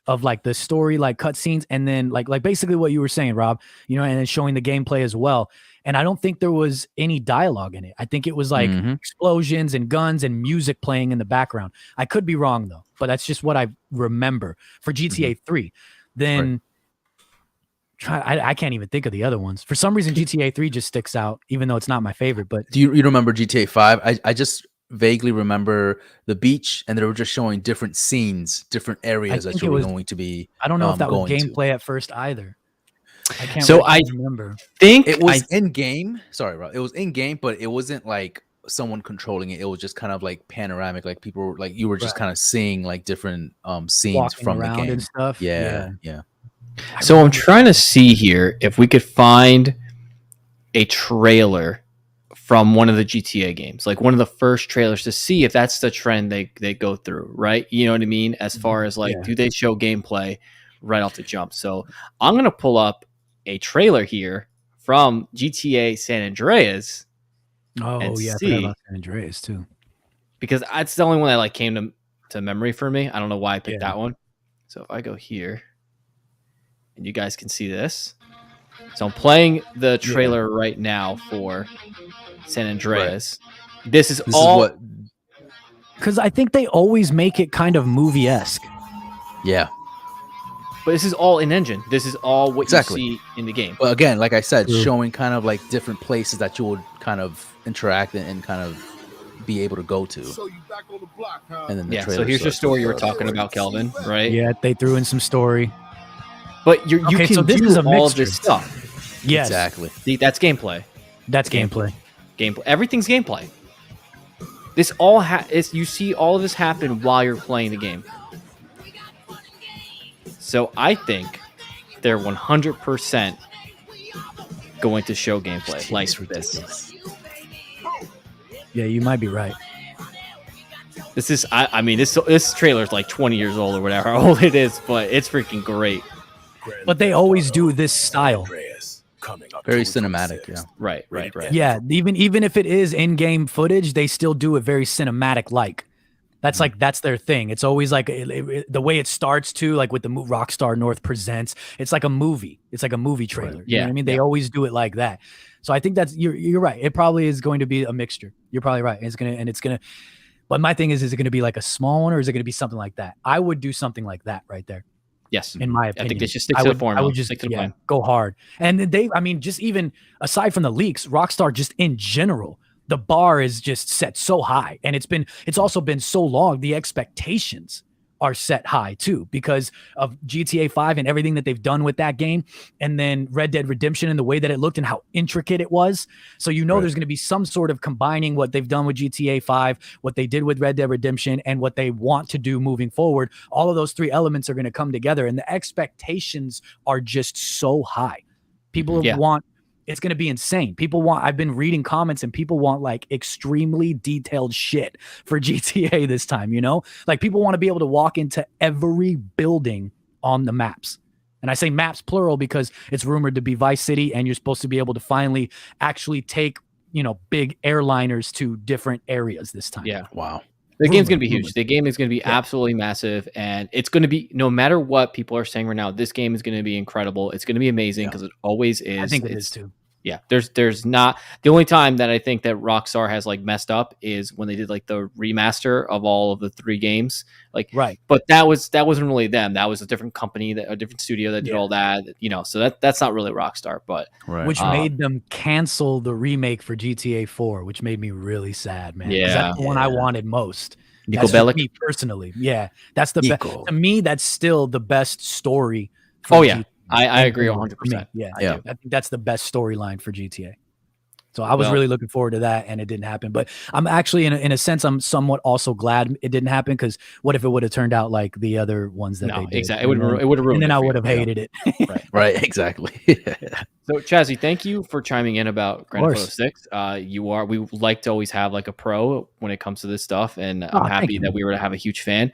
[SPEAKER 3] of like the story, like cutscenes, and then like basically what you were saying, Rob, and then showing the gameplay as well. And I don't think there was any dialogue in it. I think it was like explosions and guns and music playing in the background. I could be wrong though, but that's just what I remember for GTA 3. Then I can't even think of the other ones. For some reason, GTA 3 just sticks out, even though it's not my favorite. But
[SPEAKER 2] do you remember GTA 5? I just vaguely remember the beach, and they were just showing different scenes, different areas that you were going to be.
[SPEAKER 3] I don't know if that was gameplay at first either. I can't remember.
[SPEAKER 1] Think
[SPEAKER 2] it was in game. Sorry, Rob. It was in game, but it wasn't like someone controlling it. It was just kind of like panoramic, like people were like, you were just kind of seeing like different scenes
[SPEAKER 3] walking
[SPEAKER 2] from the game
[SPEAKER 3] and stuff.
[SPEAKER 2] Yeah.
[SPEAKER 1] So I'm trying to see here if we could find a trailer from one of the GTA games, like one of the first trailers, to see if that's the trend they go through, right? You know what I mean? As far as like, do they show gameplay right off the jump? So I'm going to pull up a trailer here from GTA San Andreas.
[SPEAKER 3] Oh yeah, I forgot about San Andreas too, because
[SPEAKER 1] that's the only one that like came to memory for me. I don't know why I picked that one. So if I go here, and you guys can see this. So I'm playing the trailer right now for San Andreas. Right. This is all
[SPEAKER 3] because I think they always make it kind of movie-esque.
[SPEAKER 2] Yeah.
[SPEAKER 1] But this is all in engine. This is all what you see in the game.
[SPEAKER 2] Well, again, like I said, showing kind of like different places that you would kind of interact and kind of be able to go to. So you back on the block, huh? And then
[SPEAKER 1] so here's your story you were talking about, Kelvin, right?
[SPEAKER 3] Yeah, they threw in some story.
[SPEAKER 1] But you can so this do is a all of this stuff.
[SPEAKER 2] Yes. Exactly.
[SPEAKER 1] See, that's gameplay.
[SPEAKER 3] That's gameplay.
[SPEAKER 1] Gameplay. Everything's gameplay. This all you see all of this happen while you're playing the game. So I think they're 100% going to show gameplay like this.
[SPEAKER 3] Yeah, you might be right.
[SPEAKER 1] This is, I mean, this trailer is like 20 years old or whatever, how old it is, but it's freaking great.
[SPEAKER 3] But they always do this style.
[SPEAKER 2] Very cinematic, yeah.
[SPEAKER 1] Right.
[SPEAKER 3] Yeah, even if it is in-game footage, they still do it very cinematic-like. That's like that's their thing. It's always like the way it starts too, like with the Rockstar North Presents. It's like a movie. It's like a movie trailer. Right. You know what I mean? They always do it like that. So I think that's you're right. It probably is going to be a mixture. You're probably right. It's gonna. But my thing is it going to be like a small one, or is it going to be something like that? I would do something like that right there.
[SPEAKER 1] Yes,
[SPEAKER 3] in my opinion,
[SPEAKER 1] I think they should stick to the formula.
[SPEAKER 3] I would just go hard. And just even aside from the leaks, Rockstar just in general, the bar is just set so high, and it's also been so long. The expectations are set high too because of GTA 5 and everything that they've done with that game, and then Red Dead Redemption and the way that it looked and how intricate it was. So there's going to be some sort of combining what they've done with GTA 5, what they did with Red Dead Redemption, and what they want to do moving forward. All of those three elements are going to come together, and the expectations are just so high. People want. It's going to be insane. I've been reading comments and people want like extremely detailed shit for GTA this time, like people want to be able to walk into every building on the maps. And I say maps plural because it's rumored to be Vice City, and you're supposed to be able to finally actually take, big airliners to different areas this time.
[SPEAKER 1] Yeah.
[SPEAKER 2] Wow.
[SPEAKER 1] The game's going to be huge. The game is going to be absolutely massive, and it's going to be, no matter what people are saying right now, this game is going to be incredible. It's going to be amazing because it always is.
[SPEAKER 3] I think it is too.
[SPEAKER 1] Yeah, there's not, the only time that I think that Rockstar has like messed up is when they did like the remaster of all of the 3 games. Like,
[SPEAKER 3] Right.
[SPEAKER 1] but that wasn't really them. That was a different company, a different studio that did
[SPEAKER 3] Yeah.
[SPEAKER 1] all that. So that's not really Rockstar. But
[SPEAKER 2] Right.
[SPEAKER 3] Which made them cancel the remake for GTA 4, which made me really sad, man. 'Cause
[SPEAKER 1] Yeah.
[SPEAKER 3] that's the one I wanted most.
[SPEAKER 1] Nico
[SPEAKER 3] That's just
[SPEAKER 1] Bellic.
[SPEAKER 3] me personally. Yeah, that's the best.
[SPEAKER 2] Nico.
[SPEAKER 3] To me, that's still the best story. For
[SPEAKER 1] Oh yeah,
[SPEAKER 3] GTA.
[SPEAKER 1] I agree
[SPEAKER 3] For me.
[SPEAKER 1] 100%.
[SPEAKER 3] Yeah,
[SPEAKER 2] Yeah.
[SPEAKER 3] I think that's the best storyline for GTA. So I was
[SPEAKER 1] Well-
[SPEAKER 3] really looking forward to that, and it didn't happen. But I'm actually, in a sense, I'm somewhat also glad it didn't happen, because what if it would have turned out like the other ones that
[SPEAKER 1] No,
[SPEAKER 3] they did?
[SPEAKER 1] exactly. It would have ruined
[SPEAKER 3] and then
[SPEAKER 1] it
[SPEAKER 3] I
[SPEAKER 1] for you.
[SPEAKER 3] would have hated it.
[SPEAKER 2] Right, exactly.
[SPEAKER 1] So Chazzy, thank you for chiming in about Grand Theft
[SPEAKER 3] course.
[SPEAKER 1] Auto 6. We like to always have like a pro when it comes to this stuff, and I'm
[SPEAKER 3] thank
[SPEAKER 1] happy
[SPEAKER 3] you,
[SPEAKER 1] that
[SPEAKER 3] man.
[SPEAKER 1] we were to have a huge fan.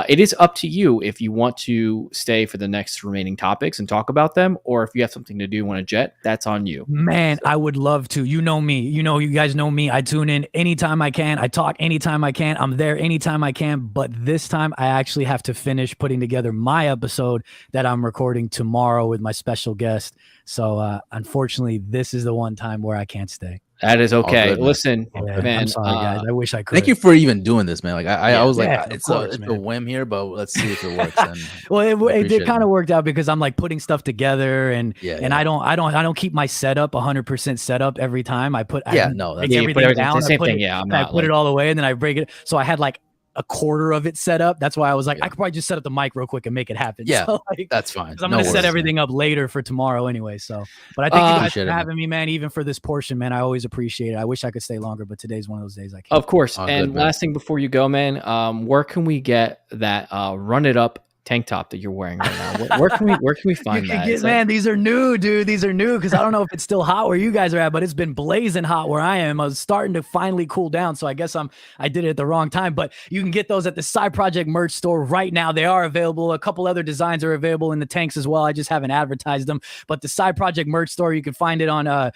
[SPEAKER 1] It is up to you if you want to stay for the next remaining topics and talk about them, or if you have something to do, want to jet, that's on you.
[SPEAKER 3] Man, I would love to. You know me. You guys know me. I tune in anytime I can. I talk anytime I can. I'm there anytime I can. But this time, I actually have to finish putting together my episode that I'm recording tomorrow with my special guest. So, unfortunately, this is the one time where I can't stay.
[SPEAKER 1] That is okay.
[SPEAKER 2] good, man.
[SPEAKER 1] Listen,
[SPEAKER 3] Yeah,
[SPEAKER 1] man.
[SPEAKER 3] I'm sorry, guys. I wish I could.
[SPEAKER 2] Thank you for even doing this, man. Like I was like,
[SPEAKER 3] Yeah, of
[SPEAKER 2] it's
[SPEAKER 3] course,
[SPEAKER 2] a
[SPEAKER 3] man.
[SPEAKER 2] whim here, but let's see if it works. And
[SPEAKER 3] Well, it
[SPEAKER 2] appreciate
[SPEAKER 3] kind
[SPEAKER 2] it.
[SPEAKER 3] of worked out because I'm like putting stuff together, and
[SPEAKER 2] Yeah,
[SPEAKER 3] and
[SPEAKER 2] yeah.
[SPEAKER 3] I don't keep my setup 100% set up every time. I put
[SPEAKER 2] Yeah,
[SPEAKER 3] I
[SPEAKER 2] no,
[SPEAKER 3] break
[SPEAKER 2] that's-
[SPEAKER 1] Yeah, you put
[SPEAKER 3] everything
[SPEAKER 1] everything-
[SPEAKER 3] down.
[SPEAKER 1] the same
[SPEAKER 3] I put
[SPEAKER 1] thing.
[SPEAKER 3] it,
[SPEAKER 1] Yeah, I'm
[SPEAKER 3] and I
[SPEAKER 1] not
[SPEAKER 3] put
[SPEAKER 1] like,
[SPEAKER 3] it all away, and then I break it. So I had like a quarter of it set up. That's why I was like,
[SPEAKER 2] Yeah.
[SPEAKER 3] I could probably just set up the mic real quick and make it happen.
[SPEAKER 2] Yeah,
[SPEAKER 3] So, like,
[SPEAKER 2] that's fine.
[SPEAKER 3] 'cause I'm
[SPEAKER 2] No
[SPEAKER 3] gonna set
[SPEAKER 2] worries,
[SPEAKER 3] everything up later for tomorrow anyway. So, but I thank you guys
[SPEAKER 2] Appreciate
[SPEAKER 3] for
[SPEAKER 2] it, man.
[SPEAKER 3] having me, man. Even for this portion, man, I always appreciate it. I wish I could stay longer, but today's one of those days I can't.
[SPEAKER 1] of course.
[SPEAKER 2] Oh,
[SPEAKER 1] And
[SPEAKER 2] good, man.
[SPEAKER 1] last thing before you go, man, where can we get that Run It Up tank top that you're wearing right now? Where can we find
[SPEAKER 3] You can
[SPEAKER 1] that?
[SPEAKER 3] get,
[SPEAKER 1] Is that-
[SPEAKER 3] man, these are new, dude. These are new because I don't know if it's still hot where you guys are at, but it's been blazing hot where I am. I was starting to finally cool down, so I guess I did it at the wrong time. But you can get those at the Side Project merch store right now. They are available. A couple other designs are available in the tanks as well. I just haven't advertised them. But the Side Project merch store, you can find it on on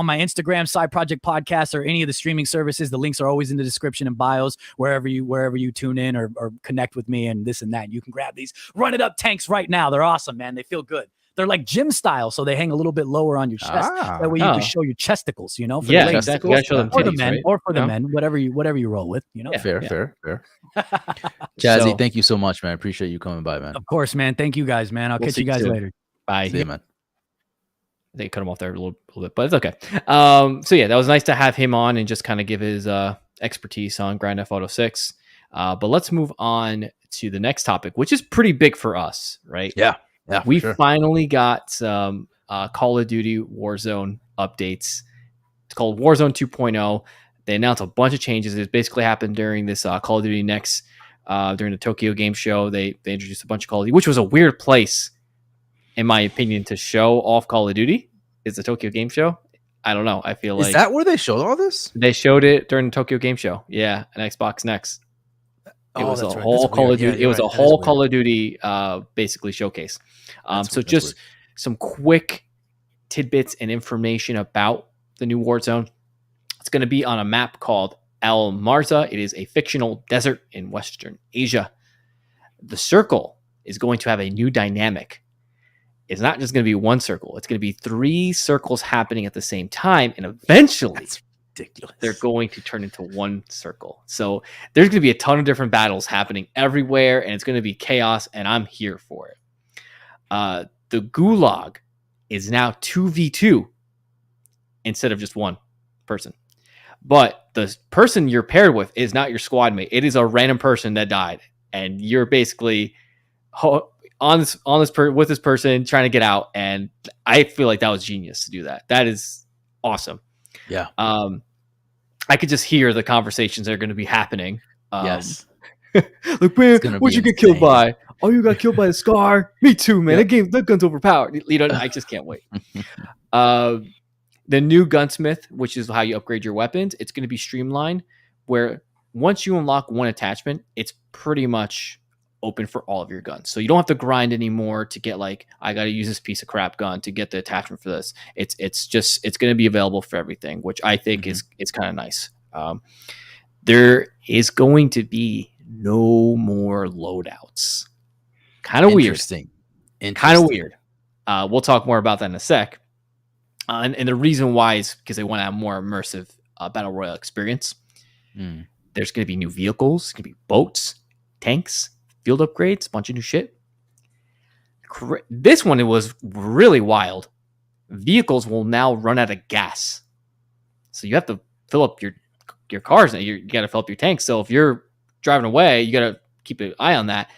[SPEAKER 3] my Instagram, Side Project Podcast, or any of the streaming services. The links are always in the description and bios wherever you tune in or connect with me and this and that. You can grab these. Run It Up tanks right now. They're awesome, man. They feel good. They're like gym style, so they hang a little bit lower on your chest. That way you
[SPEAKER 1] Oh.
[SPEAKER 3] can show your chesticles, for
[SPEAKER 1] Yeah,
[SPEAKER 3] the ladies.
[SPEAKER 1] exactly. You gotta show them
[SPEAKER 3] Or the
[SPEAKER 1] titties,
[SPEAKER 3] men,
[SPEAKER 1] right?
[SPEAKER 3] or for the
[SPEAKER 1] Yeah.
[SPEAKER 3] men, whatever you roll with,
[SPEAKER 1] Yeah.
[SPEAKER 2] Fair. Jazzy,
[SPEAKER 1] So-
[SPEAKER 2] thank you so much, man. I appreciate you coming by, man.
[SPEAKER 3] Of course, man. Thank you guys, man. I'll
[SPEAKER 1] We'll
[SPEAKER 3] catch
[SPEAKER 1] see
[SPEAKER 3] you
[SPEAKER 1] you
[SPEAKER 3] guys
[SPEAKER 1] soon.
[SPEAKER 3] later.
[SPEAKER 1] Bye.
[SPEAKER 2] See you, man.
[SPEAKER 1] They cut him off there a little bit, but it's okay. So yeah, that was nice to have him on and just kind of give his expertise on Grand Theft Auto 6. But let's move on to the next topic, which is pretty big for us, right?
[SPEAKER 2] Yeah, for
[SPEAKER 1] We
[SPEAKER 2] sure.
[SPEAKER 1] finally got some Call of Duty Warzone updates. It's called Warzone 2.0. They announced a bunch of changes. It basically happened during this Call of Duty Next, during the Tokyo Game Show. They introduced a bunch of Call of Duty, which was a weird place, in my opinion, to show off Call of Duty. Is the Tokyo Game Show? I don't know. I feel like
[SPEAKER 2] Is that where they showed all this?
[SPEAKER 1] they showed it during the Tokyo Game Show. Yeah, an Xbox Next. It was a whole Call of Duty. It was a whole Call of Duty, basically showcase. So just some quick tidbits and information about the new Warzone. It's going to be on a map called Al Marza. It is a fictional desert in Western Asia. The circle is going to have a new dynamic. It's not just going to be one circle. It's going to be 3 circles happening at the same time, and eventually
[SPEAKER 2] That's ridiculous.
[SPEAKER 1] they're going to turn into one circle. So there's going to be a ton of different battles happening everywhere, and it's going to be chaos, and I'm here for it. The Gulag is now 2v2 instead of just one person. But the person you're paired with is not your squad mate. It is a random person that died, and you're basically with this person trying to get out. And I feel like that was genius to do that. That is awesome.
[SPEAKER 2] Yeah.
[SPEAKER 1] I could just hear the conversations that are going to be happening.
[SPEAKER 2] Yes.
[SPEAKER 1] Like, man, what'd you get killed by? Oh, you got killed by the Scar? Me too, man. That gun's overpowered. I just can't wait. The new gunsmith, which is how you upgrade your weapons, it's going to be streamlined, where once you unlock one attachment, it's pretty much open for all of your guns. So you don't have to grind anymore to get like, I got to use this piece of crap gun to get the attachment for this. It's going to be available for everything, which I think is kind of nice. There is going to be no more loadouts. Kind of weird.
[SPEAKER 2] Interesting.
[SPEAKER 1] Kind of weird. We'll talk more about that in a sec. And the reason why is because they want to have more immersive battle royale experience.
[SPEAKER 2] Mm.
[SPEAKER 1] There's going to be new vehicles, going to be boats, tanks, field upgrades, a bunch of new shit. This one, it was really wild. Vehicles will now run out of gas, so you have to fill up your cars. You got to fill up your tanks. So if you're driving away, you got to keep an eye on that.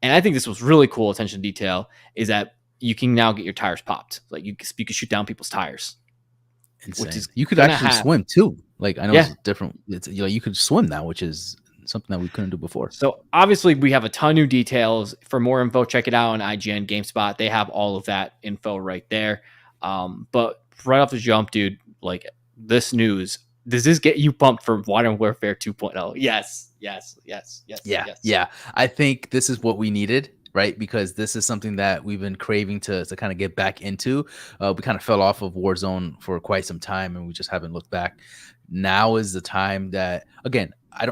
[SPEAKER 1] And I think this was really cool. Attention to detail is that you can now get your tires popped. Like you can shoot down people's tires.
[SPEAKER 2] Insane.
[SPEAKER 1] Which is
[SPEAKER 2] you could actually swim too. Like I know
[SPEAKER 1] Yeah.
[SPEAKER 2] it's different. It's you could swim now, which is something that we couldn't do before.
[SPEAKER 1] So obviously we have a ton of new details. For more info, check it out on IGN GameSpot. They have all of that info right there. But right off the jump, dude, like this news, does this get you pumped for Modern Warfare 2.0? Yes.
[SPEAKER 2] Yeah. I think this is what we needed, right? Because this is something that we've been craving to kind of get back into. We kind of fell off of Warzone for quite some time, and we just haven't looked back. Now is the time that, again, I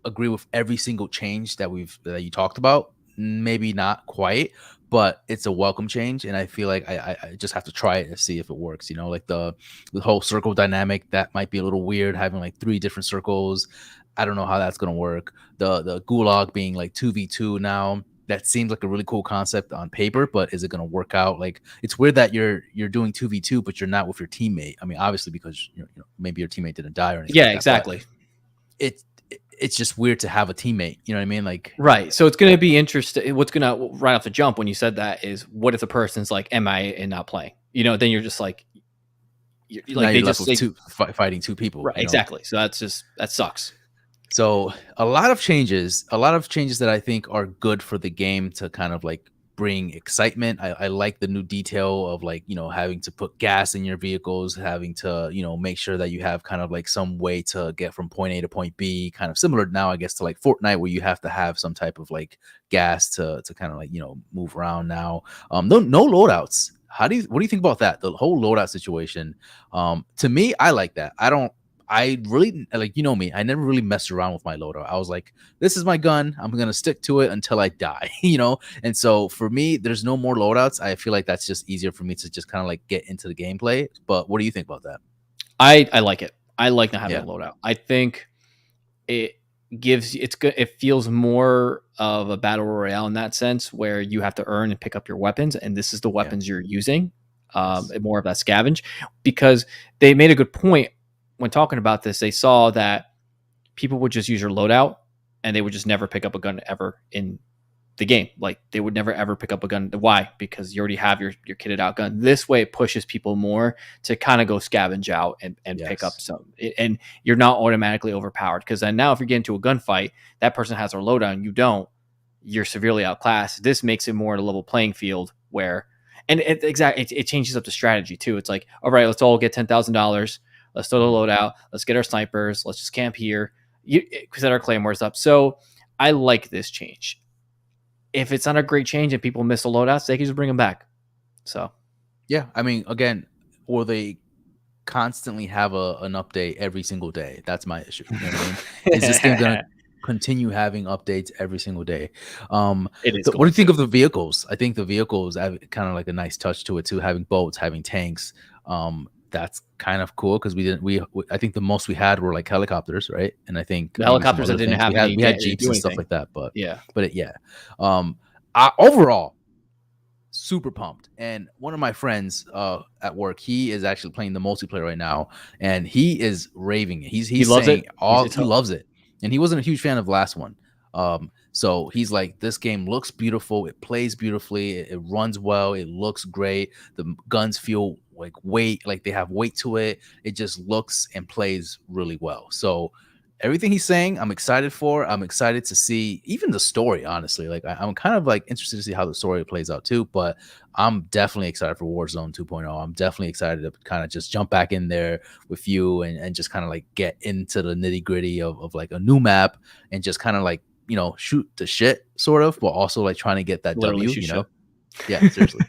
[SPEAKER 2] agree with every single change that you talked about? Maybe not quite, but it's a welcome change, and I feel like I just have to try it to see if it works. You know, like the whole circle dynamic, that might be a little weird, having like 3 different circles. I don't know how that's gonna work. The gulag being like 2v2 now, that seems like a really cool concept on paper, but is it gonna work out? Like, it's weird that you're doing 2v2, but you're not with your teammate. I mean, obviously because maybe your teammate didn't die or anything.
[SPEAKER 1] Yeah,
[SPEAKER 2] like that,
[SPEAKER 1] exactly.
[SPEAKER 2] It's just weird to have a teammate. You know what I mean? Like,
[SPEAKER 1] right. So it's going to be interesting. What's going to right off the jump when you said that is, what if the person's like MIA and not playing? You know, then you're just like,
[SPEAKER 2] fighting 2 people.
[SPEAKER 1] Right. Exactly. So that sucks.
[SPEAKER 2] So a lot of changes that I think are good for the game to kind of like bring excitement. I like the new detail of like, having to put gas in your vehicles, having to, make sure that you have kind of like some way to get from point A to point B, kind of similar now, I guess, to like Fortnite, where you have to have some type of like gas to kind of like, move around now. No loadouts. What do you think about that? The whole loadout situation. To me, I like that. I really, like, me, I never really messed around with my loadout. I was like, this is my gun. I'm going to stick to it until I die, And so for me, there's no more loadouts. I feel like that's just easier for me to just kind of like get into the gameplay. But what do you think about that?
[SPEAKER 1] I like it. I like not having a loadout. I think it's good. It feels more of a battle royale in that sense, where you have to earn and pick up your weapons. And this is the weapons you're using. More of that scavenge, because they made a good point. When talking about this, they saw that people would just use your loadout and they would just never pick up a gun ever in the game. Like, they would never ever pick up a gun. Why? Because you already have your kitted out gun. This way it pushes people more to kind of go scavenge out and pick up some. And you're not automatically overpowered, because then now if you get into a gunfight, that person has their loadout and you don't, you're severely outclassed. This makes it more a level playing field where, and it changes up the strategy too. It's like, all right, let's all get $10,000. Let's throw the loadout. Let's get our snipers. Let's just camp here. Set our claymores up. So I like this change. If it's not a great change and people miss the loadouts, they can just bring them back. So,
[SPEAKER 2] yeah, I mean, again, or they constantly have an update every single day. That's my issue. You know what I mean? Is this game gonna continue having updates every single day?
[SPEAKER 1] It is.
[SPEAKER 2] What do you think of the vehicles? I think the vehicles have kind of like a nice touch to it too. Having boats, having tanks. That's kind of cool, because I think the most we had were like helicopters, right? And I think
[SPEAKER 1] the helicopters that didn't have
[SPEAKER 2] we had jeeps and stuff like that, but
[SPEAKER 1] I
[SPEAKER 2] overall super pumped. And one of my friends at work, he is actually playing the multiplayer right now, and he is raving it. He loves it. He loves it, and he wasn't a huge fan of the last one. So he's like, this game looks beautiful, it plays beautifully, it runs well, it looks great, the guns feel like they have weight to it, it just looks and plays really well. So everything he's saying, I'm excited for. I'm excited to see even the story, honestly. Like, I'm kind of like interested to see how the story plays out too, but I'm definitely excited for Warzone 2.0. I'm definitely excited to kind of just jump back in there with you and just kind of like get into the nitty gritty of like a new map and just kind of like, shoot the shit sort of, but also like trying to get that
[SPEAKER 1] literally
[SPEAKER 2] W, Yeah, seriously.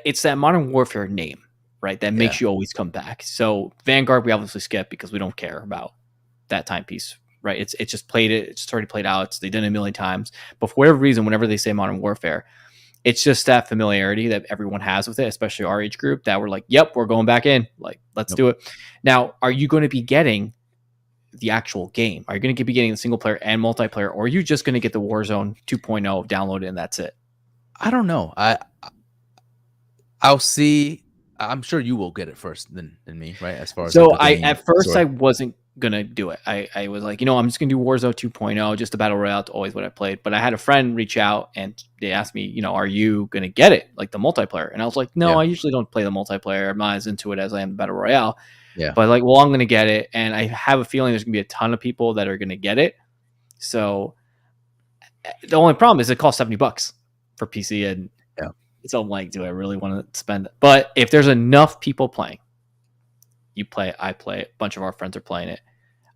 [SPEAKER 1] It's that Modern Warfare name, right? That makes you always come back. So Vanguard, we obviously skip because we don't care about that timepiece, right? It's just played it. It's already played out. They done it a million times. But for whatever reason, whenever they say Modern Warfare, It's just that familiarity that everyone has with it, especially our age group, that we're like, yep, we're going back in. Like, let's do it. Now, are you going to be getting the actual game? Are you going to be getting the single player and multiplayer, or are you just going to get the Warzone 2.0 downloaded and that's it?
[SPEAKER 2] I don't know. I'll see. I'm sure you will get it first than me, right? As far as
[SPEAKER 1] So
[SPEAKER 2] like,
[SPEAKER 1] at first I wasn't gonna do it. I was like, I'm just gonna do Warzone 2.0, just the battle royale. It's always what I played. But I had a friend reach out and they asked me, are you gonna get it, like the multiplayer? And I was like, no, I usually don't play the multiplayer. I'm not as into it as I am the battle royale.
[SPEAKER 2] Yeah.
[SPEAKER 1] But like, well, I'm gonna get it, and I have a feeling there's gonna be a ton of people that are gonna get it. So the only problem is it costs $70 for PC, and so I'm like, do I really want to spend it? But if there's enough people playing, you play, I play, a bunch of our friends are playing it,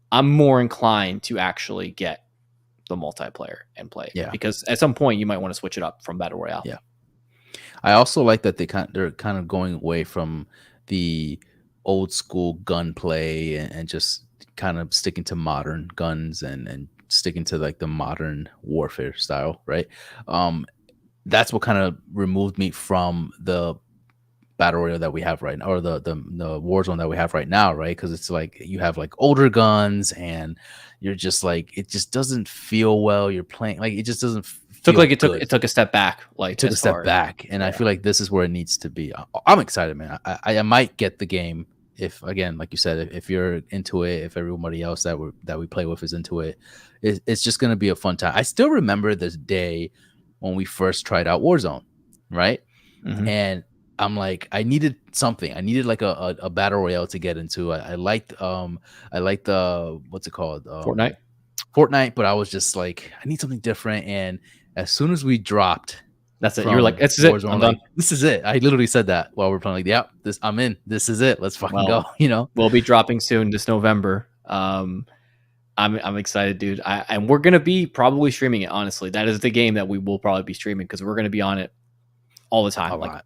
[SPEAKER 1] I'm more inclined to actually get the multiplayer and play it.
[SPEAKER 2] Yeah.
[SPEAKER 1] Because at some point you might want to switch it up from battle royale.
[SPEAKER 2] Yeah. I also like that they're kind of going away from the old school gunplay and just kind of sticking to modern guns and sticking to like the modern warfare style, right? That's what kind of removed me from the battle royale that we have right now, or the Warzone that we have right now, right? Because it's like you have like older guns, and you're just like, it just doesn't feel well. You're playing like it just doesn't feel
[SPEAKER 1] it took a step back, like
[SPEAKER 2] took a step back, and I feel like this is where it needs to be. I'm excited, man. I might get the game if, again, like you said, if you're into it, if everybody else that we play with is into it, it's just gonna be a fun time. I still remember this day when we first tried out Warzone, right?
[SPEAKER 1] Mm-hmm.
[SPEAKER 2] And I'm like, I needed something. I needed like a battle royale to get into. I liked what's it called? Fortnite, but I was just like, I need something different. And as soon as we dropped,
[SPEAKER 1] that's it. You were like, this is it. I'm done.
[SPEAKER 2] This is it. I literally said that while we're playing. Like, yeah, I'm in. This is it. Let's fucking go.
[SPEAKER 1] We'll be dropping soon this November. I'm excited, dude. And we're gonna be probably streaming it. Honestly, that is the game that we will probably be streaming, because we're gonna be on it all the time,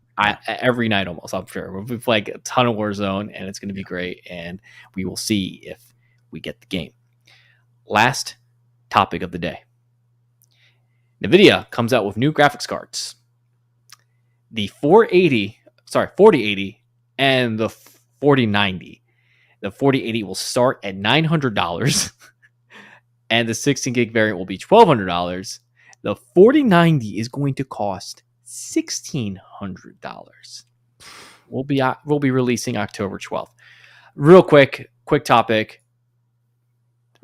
[SPEAKER 1] every night almost. I'm sure we'll be playing a ton of Warzone, and it's gonna be great. And we will see if we get the game. Last topic of the day: Nvidia comes out with new graphics cards. The 4080 and the 4090. The 4080 will start at $900. And the 16 gig variant will be $1,200. The 4090 is going to cost $1,600. We'll be releasing October 12th. Real quick topic.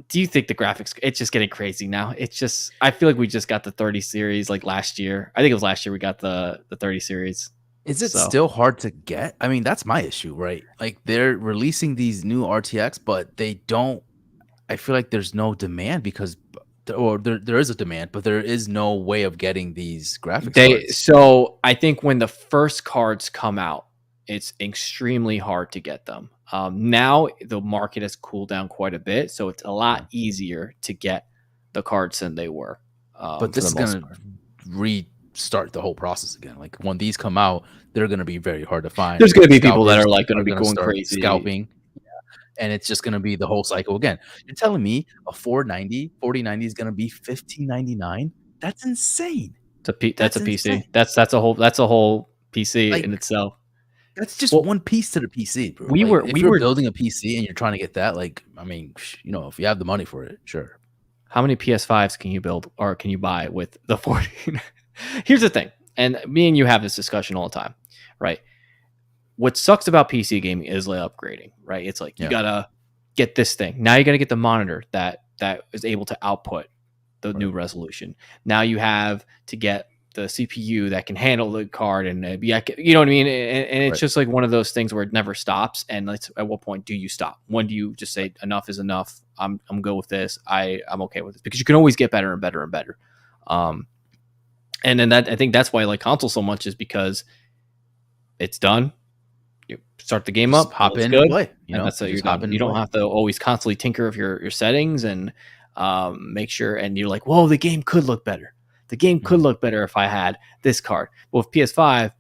[SPEAKER 1] Do you think the graphics, it's just getting crazy now? It's just, I feel like we just got the 30 series like last year. I think it was last year we got the 30 series.
[SPEAKER 2] Is it still hard to get? I mean, that's my issue, right? Like, they're releasing these new RTX, but they don't. I feel like there's no demand because, or there is a demand, but there is no way of getting these graphics cards.
[SPEAKER 1] So I think when the first cards come out, it's extremely hard to get them. Now the market has cooled down quite a bit, so it's a lot easier to get the cards than they were.
[SPEAKER 2] But this is going to restart the whole process again. Like, when these come out, they're going to be very hard to find.
[SPEAKER 1] There's going to be people that are like going to be going crazy
[SPEAKER 2] scalping. And it's just going to be the whole cycle again. You're telling me a 4090 is going to be $1,599? That's insane.
[SPEAKER 1] That's a PC. That's a whole PC in itself.
[SPEAKER 2] That's just one piece to the PC, bro. If you're building a PC and you're trying to get that, like, I mean, if you have the money for it, sure.
[SPEAKER 1] How many PS5s can you build or can you buy with the 40? Here's the thing, and me and you have this discussion all the time, right? What sucks about PC gaming is upgrading, right? It's like you gotta get this thing. Now you gotta get the monitor that is able to output the new resolution. Now you have to get the CPU that can handle the card, and you know what I mean? And it's just like one of those things where it never stops. And at what point do you stop? When do you just say enough is enough? I'm good with this. I'm okay with this, because you can always get better and better and better. And then I think that's why I like console so much, is because it's done. You start the game up,
[SPEAKER 2] hop in and play.
[SPEAKER 1] That's you're done. You don't have to always constantly tinker of your settings and make sure. And you're like, whoa, the game could look better. The game could look better if I had this card. Well, with PS5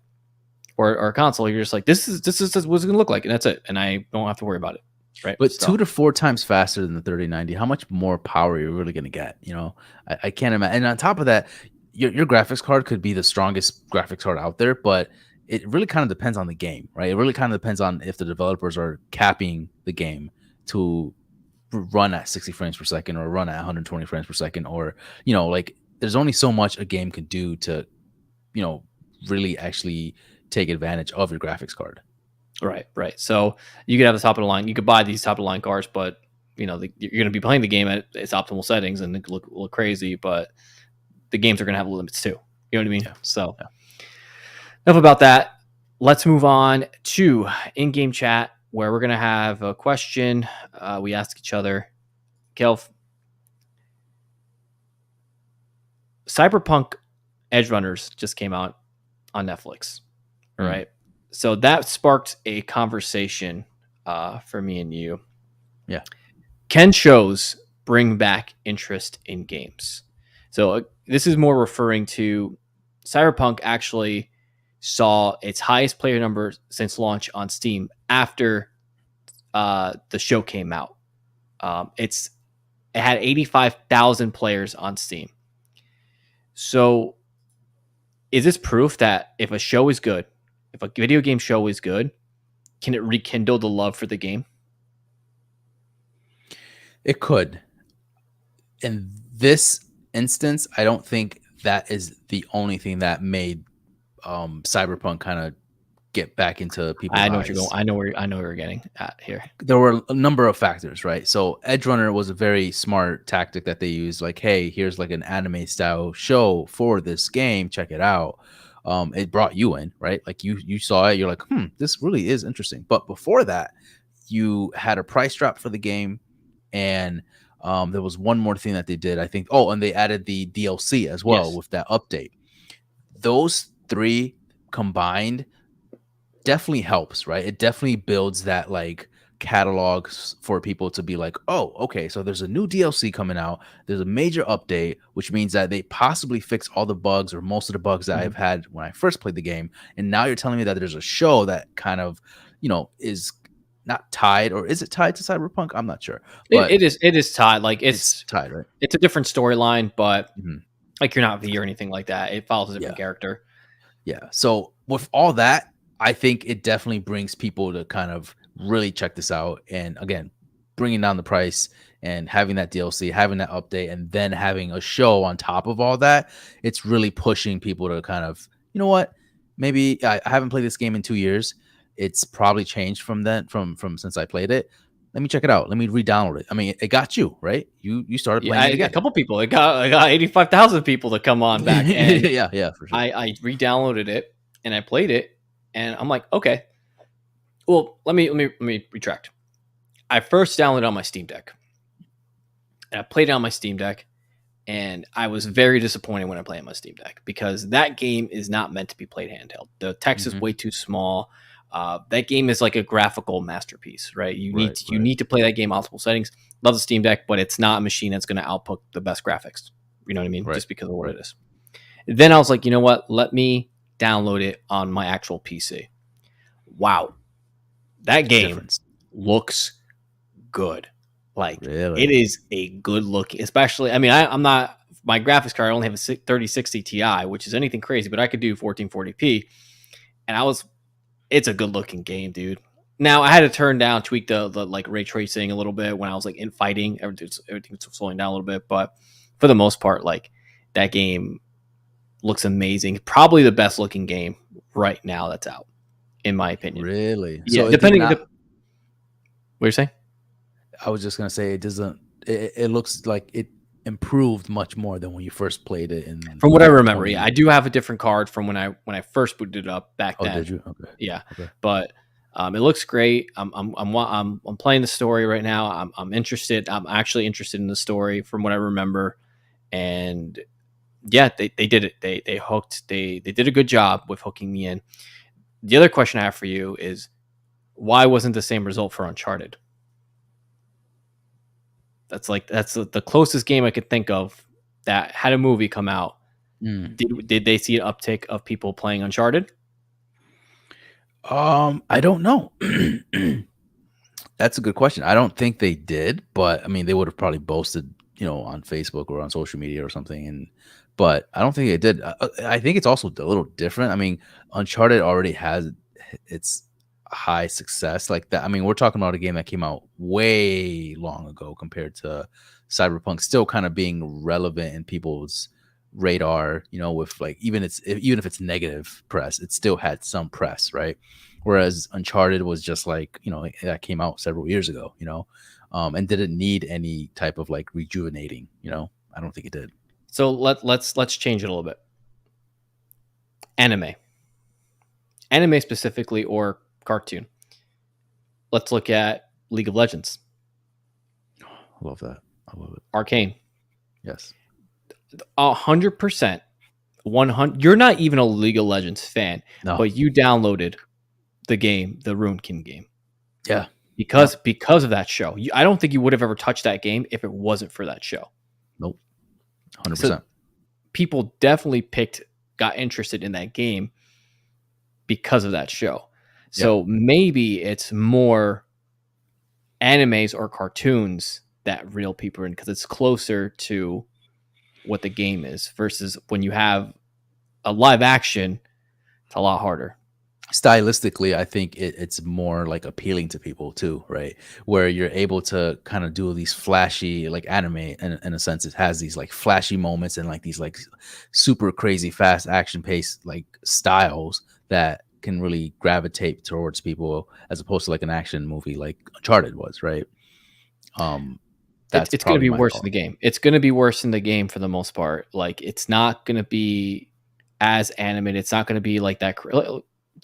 [SPEAKER 1] or a console, you're just like, this is what it's going to look like, and that's it. And I don't have to worry about it. Right.
[SPEAKER 2] But 2 to 4 times faster than the 3090. How much more power are you really going to get? I can't imagine. And on top of that, your graphics card could be the strongest graphics card out there, but it really kind of depends on the game, right? It really kind of depends on if the developers are capping the game to run at 60 frames per second or run at 120 frames per second, or like there's only so much a game can do to really actually take advantage of your graphics card.
[SPEAKER 1] Right. So you could have the top of the line. You could buy these top of the line cards, but you're going to be playing the game at its optimal settings and it could look crazy. But the games are going to have limits too. You know what I mean?
[SPEAKER 2] Yeah.
[SPEAKER 1] So enough about that. Let's move on to in-game chat, where we're going to have a question. We ask each other, Kelv, Cyberpunk Edge Runners just came out on Netflix. All right. So that sparked a conversation for me and you.
[SPEAKER 2] Yeah.
[SPEAKER 1] Can shows bring back interest in games? So this is more referring to Cyberpunk actually saw its highest player number since launch on Steam after the show came out. It had 85,000 players on Steam. So is this proof that if a show is good, if a video game show is good, can it rekindle the love for the game?
[SPEAKER 2] It could. In this instance, I don't think that is the only thing that made Cyberpunk kind of get back into people's eyes.
[SPEAKER 1] I know what you're going. I know where you're getting at here.
[SPEAKER 2] There were a number of factors, right? So Edge Runner was a very smart tactic that they used. Like, hey, here's like an anime style show for this game. Check it out. It brought you in, right? Like you saw it. You're like, this really is interesting. But before that, you had a price drop for the game, and there was one more thing that they did, I think. Oh, and they added the DLC as well with that update. Those three combined definitely helps, right? It definitely builds that like catalog for people to be like, oh, okay, so there's a new DLC coming out. There's a major update, which means that they possibly fix all the bugs or most of the bugs that I've had when I first played the game. And now you're telling me that there's a show that kind of, is not tied, or is it tied to Cyberpunk? I'm not sure. But
[SPEAKER 1] it is tied. Like it's
[SPEAKER 2] tied, right?
[SPEAKER 1] It's a different storyline, but like you're not V or anything like that. It follows a different character.
[SPEAKER 2] Yeah. So with all that, I think it definitely brings people to kind of really check this out. And again, bringing down the price and having that DLC, having that update, and then having a show on top of all that, it's really pushing people to kind of, you know what, maybe I haven't played this game in 2 years. It's probably changed from then, from since I played it. Let me check it out. Let me re-download it. I mean, it got you, right? You started playing it again.
[SPEAKER 1] A couple people. I got 85,000 people to come on back. And
[SPEAKER 2] yeah, for sure.
[SPEAKER 1] I re-downloaded it and I played it. And I'm like, okay, well, let me retract. I first downloaded it on my Steam Deck, and I played it on my Steam Deck, and I was very disappointed when I played on my Steam Deck because that game is not meant to be played handheld. The text is way too small. That game is like a graphical masterpiece, right? You need to play that game multiple settings. Love the Steam Deck, but it's not a machine that's going to output the best graphics. You know what I mean? Just because of what it is. Then I was like, you know what? Let me download it on my actual PC. Wow. That game looks good. Like it is a good looking, especially, I mean, I'm not, my graphics card, I only have a 3060 Ti, which is anything crazy, but I could do 1440p. And it's a good looking game, dude. Now I had to tweak the like ray tracing a little bit when I was like in fighting. Everything's slowing down a little bit, but for the most part, like that game looks amazing. Probably the best looking game right now that's out, in my opinion.
[SPEAKER 2] Really?
[SPEAKER 1] Yeah. So depending. What you're saying?
[SPEAKER 2] I was just gonna say it doesn't. It looks like it improved much more than when you first played it.
[SPEAKER 1] From what I remember, yeah, I do have a different card from when I first booted it up back then.
[SPEAKER 2] Oh, did you? Okay.
[SPEAKER 1] Yeah. Okay. But it looks great. I'm playing the story right now. I'm interested. I'm actually interested in the story from what I remember, and yeah, they did it. They hooked. They did a good job with hooking me in. The other question I have for you is, why wasn't the same result for Uncharted? That's the closest game I could think of that had a movie come out. Did they see an uptick of people playing Uncharted?
[SPEAKER 2] I don't know. That's a good question. I don't think they did, but I mean, they would have probably boasted on Facebook or on social media or something. But I don't think it did. I think it's also a little different. I mean, Uncharted already has its high success like that. I mean, we're talking about a game that came out way long ago compared to Cyberpunk still kind of being relevant in people's radar, with like even if it's negative press, it still had some press, right? Whereas Uncharted was just like, that came out several years ago, and didn't need any type of like rejuvenating, I don't think it did.
[SPEAKER 1] So let's change it a little bit. Anime specifically, or cartoon. Let's look at League of Legends.
[SPEAKER 2] I love that. I love it.
[SPEAKER 1] Arcane.
[SPEAKER 2] Yes.
[SPEAKER 1] 100%. 100. You're not even a League of Legends fan,
[SPEAKER 2] No.
[SPEAKER 1] but you downloaded the game, the Runekin game.
[SPEAKER 2] Yeah.
[SPEAKER 1] Because of that show. I don't think you would have ever touched that game if it wasn't for that show.
[SPEAKER 2] Nope. 100%.
[SPEAKER 1] So people definitely got interested in that game because of that show. So maybe it's more animes or cartoons that reel people in because it's closer to what the game is versus when you have a live action, it's a lot harder.
[SPEAKER 2] Stylistically, I think it's more like appealing to people too, right? Where you're able to kind of do these flashy, like anime in a sense, it has these like flashy moments and like these like super crazy fast action paced like styles that can really gravitate towards people as opposed to like an action movie like Uncharted was, right?
[SPEAKER 1] It's going to be worse in the game. It's going to be worse in the game for the most part. Like it's not going to be as animated. It's not going to be like that.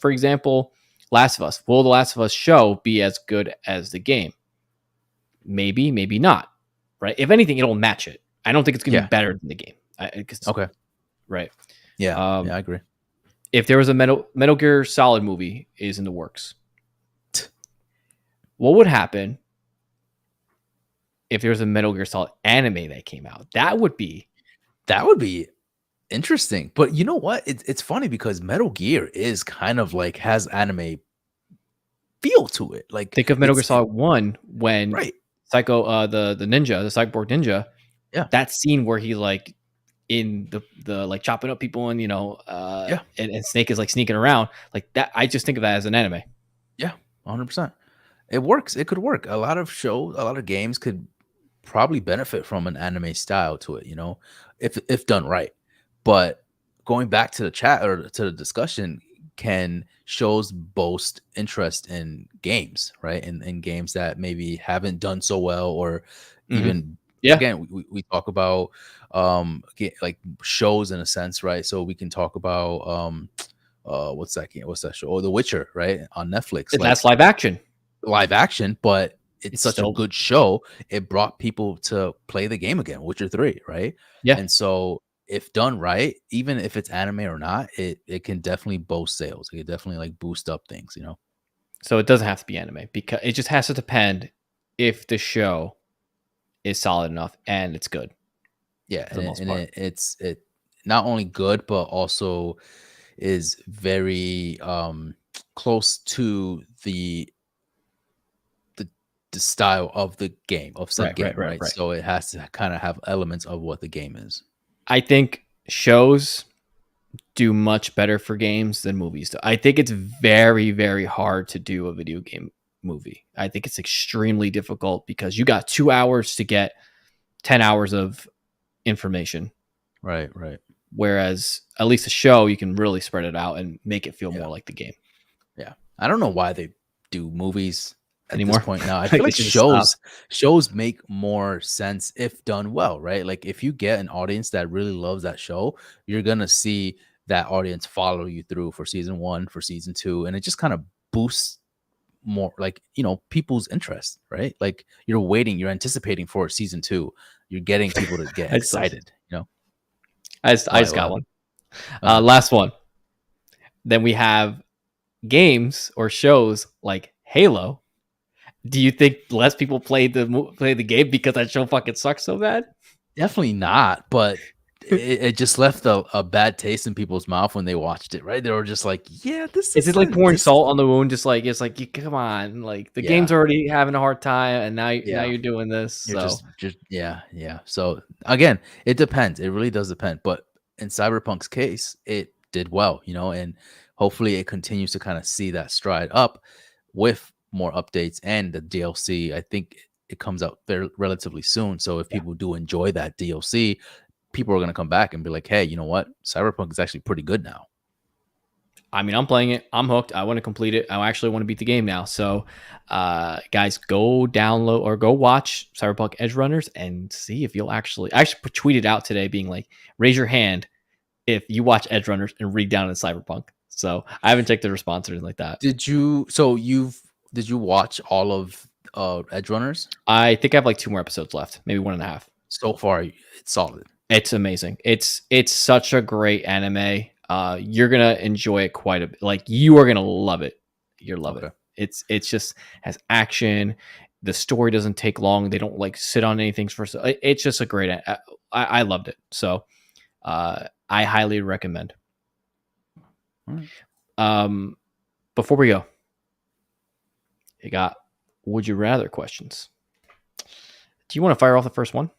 [SPEAKER 1] For example, Last of Us. Will the Last of Us show be as good as the game? Maybe, maybe not. Right? If anything, it'll match it. I don't think it's going to be better than the game.
[SPEAKER 2] Okay.
[SPEAKER 1] Right.
[SPEAKER 2] Yeah. I agree.
[SPEAKER 1] If there was a Metal Gear Solid movie is in the works, what would happen if there was a Metal Gear Solid anime that came out? That would be
[SPEAKER 2] interesting. But you know what? It's funny because Metal Gear is kind of like has anime feel to it. Like
[SPEAKER 1] think of Metal Gear Solid 1 when Psycho the ninja, the cyborg ninja, that scene where he like in the like chopping up people and and Snake is like sneaking around like that. I just think of that as an anime.
[SPEAKER 2] Yeah, 100%. It works. It could work. A lot of games could probably benefit from an anime style to it, if done right. But going back to the chat or to the discussion, can shows boast interest in games, right? In games that maybe haven't done so well, or even again, we talk about like shows in a sense, right? So we can talk about what's that game? What's that show? Oh, The Witcher, right? On Netflix.
[SPEAKER 1] That's live action.
[SPEAKER 2] Live action, but it's such a good show. It brought people to play the game again, Witcher 3, right?
[SPEAKER 1] Yeah.
[SPEAKER 2] And so if done right, even if it's anime or not, it can definitely boast sales. It can definitely like boost up things,
[SPEAKER 1] So it doesn't have to be anime because it just has to depend if the show is solid enough and it's good.
[SPEAKER 2] Yeah, it's not only good but also is very close to the style of the game of said game, right? So it has to kind of have elements of what the game is.
[SPEAKER 1] I think shows do much better for games than movies do. I think it's very, very hard to do a video game movie. I think it's extremely difficult because you got 2 hours to get 10 hours of information.
[SPEAKER 2] Right.
[SPEAKER 1] Whereas at least a show, you can really spread it out and make it feel more like the game.
[SPEAKER 2] Yeah. I don't know why they do movies at
[SPEAKER 1] anymore.
[SPEAKER 2] This point now. I feel like shows make more sense if done well, right? Like if you get an audience that really loves that show, you're going to see that audience follow you through for season 1, for season 2, and it just kind of boosts more like, people's interest, right? Like you're anticipating for season 2. You're getting people to get excited,
[SPEAKER 1] I just got one. Last one. Then we have games or shows like Halo. Do you think less people play the game because that show fucking sucks so bad?
[SPEAKER 2] Definitely not. But it just left a bad taste in people's mouth when they watched it, right? They were just like, yeah, this
[SPEAKER 1] Is
[SPEAKER 2] is
[SPEAKER 1] it like pouring salt on the wound? Just like it's like, come on, like the game's already having a hard time, and now
[SPEAKER 2] yeah.
[SPEAKER 1] you're doing this.
[SPEAKER 2] You're
[SPEAKER 1] So
[SPEAKER 2] just yeah. So again, it depends. It really does depend. But in Cyberpunk's case, it did well, and hopefully it continues to kind of see that stride up with more updates and the DLC. I think it comes out very relatively soon. So if people do enjoy that DLC, people are gonna come back and be like, hey, you know what? Cyberpunk is actually pretty good now.
[SPEAKER 1] I mean, I'm playing it. I'm hooked. I want to complete it. I actually want to beat the game now. So, guys, go download or go watch Cyberpunk Edge Runners and see if you'll actually. I actually tweeted out today, being like, "Raise your hand if you watch Edge Runners and read down in Cyberpunk." So I haven't checked the response or anything like that.
[SPEAKER 2] Did you watch all of Edge Runners?
[SPEAKER 1] I think I have like 2 more episodes left, maybe 1.5.
[SPEAKER 2] So far, it's solid.
[SPEAKER 1] It's amazing. It's such a great anime. You're gonna enjoy it quite a bit. Like you are gonna love it. You'll love it. It's just has action. The story doesn't take long. They don't like sit on anything for. It's just a great. I loved it. So, I highly recommend.
[SPEAKER 2] Right.
[SPEAKER 1] Before we go, you got would you rather questions. Do you want to fire off the first one?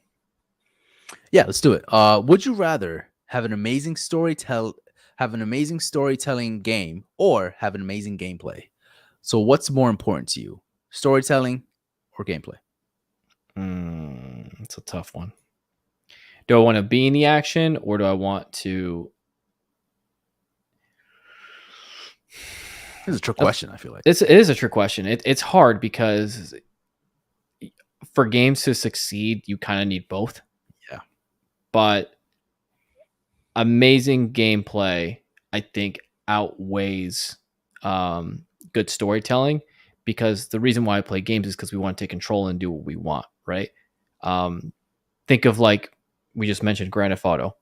[SPEAKER 2] Yeah, let's do it. Would you rather have an amazing storytelling game or have an amazing gameplay? So what's more important to you, storytelling or gameplay?
[SPEAKER 1] It's a tough one. Do I want to be in the action or do I want to?
[SPEAKER 2] This is a trick question, I feel like.
[SPEAKER 1] It is a trick question. It's hard because for games to succeed, you kind of need both.
[SPEAKER 2] Yeah.
[SPEAKER 1] But amazing gameplay, I think, outweighs good storytelling, because the reason why I play games is because we want to take control and do what we want, right? Think of like we just mentioned Grand Theft Auto.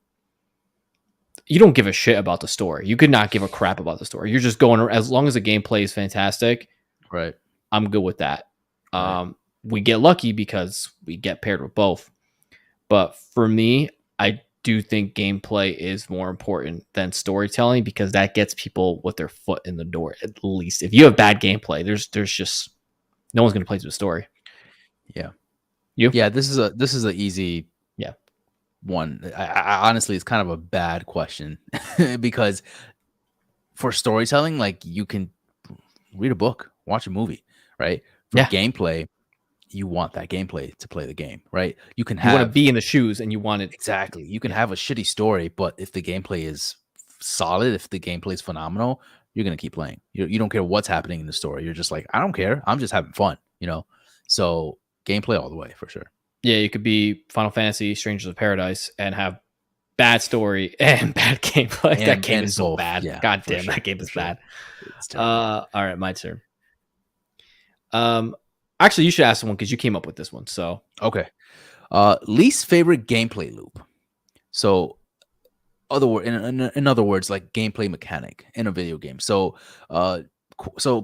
[SPEAKER 1] You don't give a shit about the story. You could not give a crap about the story. You're just going, as long as the gameplay is fantastic,
[SPEAKER 2] right?
[SPEAKER 1] I'm good with that.
[SPEAKER 2] Right.
[SPEAKER 1] We get lucky because we get paired with both. But for me, I do think gameplay is more important than storytelling, because that gets people with their foot in the door. At least if you have bad gameplay, there's just no one's going to play through the story.
[SPEAKER 2] Yeah.
[SPEAKER 1] You?
[SPEAKER 2] Yeah. This is a easy one. I honestly, it's kind of a bad question because for storytelling, like you can read a book, watch a movie, right? For gameplay, you want that gameplay to play the game, right? You want
[SPEAKER 1] to be in the shoes and you want it.
[SPEAKER 2] Exactly. You can have a shitty story, but if the gameplay is solid, if the gameplay is phenomenal, you're going to keep playing. You don't care what's happening in the story. You're just like, I don't care. I'm just having fun, So gameplay all the way for sure.
[SPEAKER 1] Yeah, you could be Final Fantasy, Strangers of Paradise, and have bad story and bad gameplay. That game is so bad. Yeah, God damn, that game is bad. All right, my turn. Actually, you should ask one because you came up with this one. So
[SPEAKER 2] okay. Least favorite gameplay loop. So, in other words, like gameplay mechanic in a video game. So,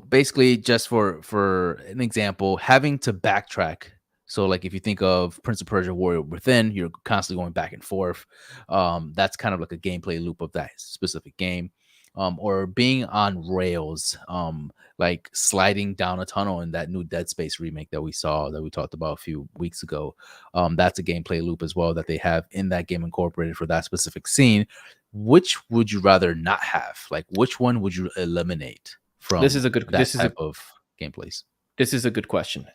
[SPEAKER 2] basically, just for an example, having to backtrack. So, like if you think of Prince of Persia: Warrior Within, you're constantly going back and forth. That's kind of like a gameplay loop of that specific game. Or being on rails, like sliding down a tunnel in that new Dead Space remake that we talked about a few weeks ago. That's a gameplay loop as well that they have in that game incorporated for that specific scene. Which would you rather not have? Like, which one would you eliminate from
[SPEAKER 1] this type
[SPEAKER 2] of gameplays?
[SPEAKER 1] This is a good question.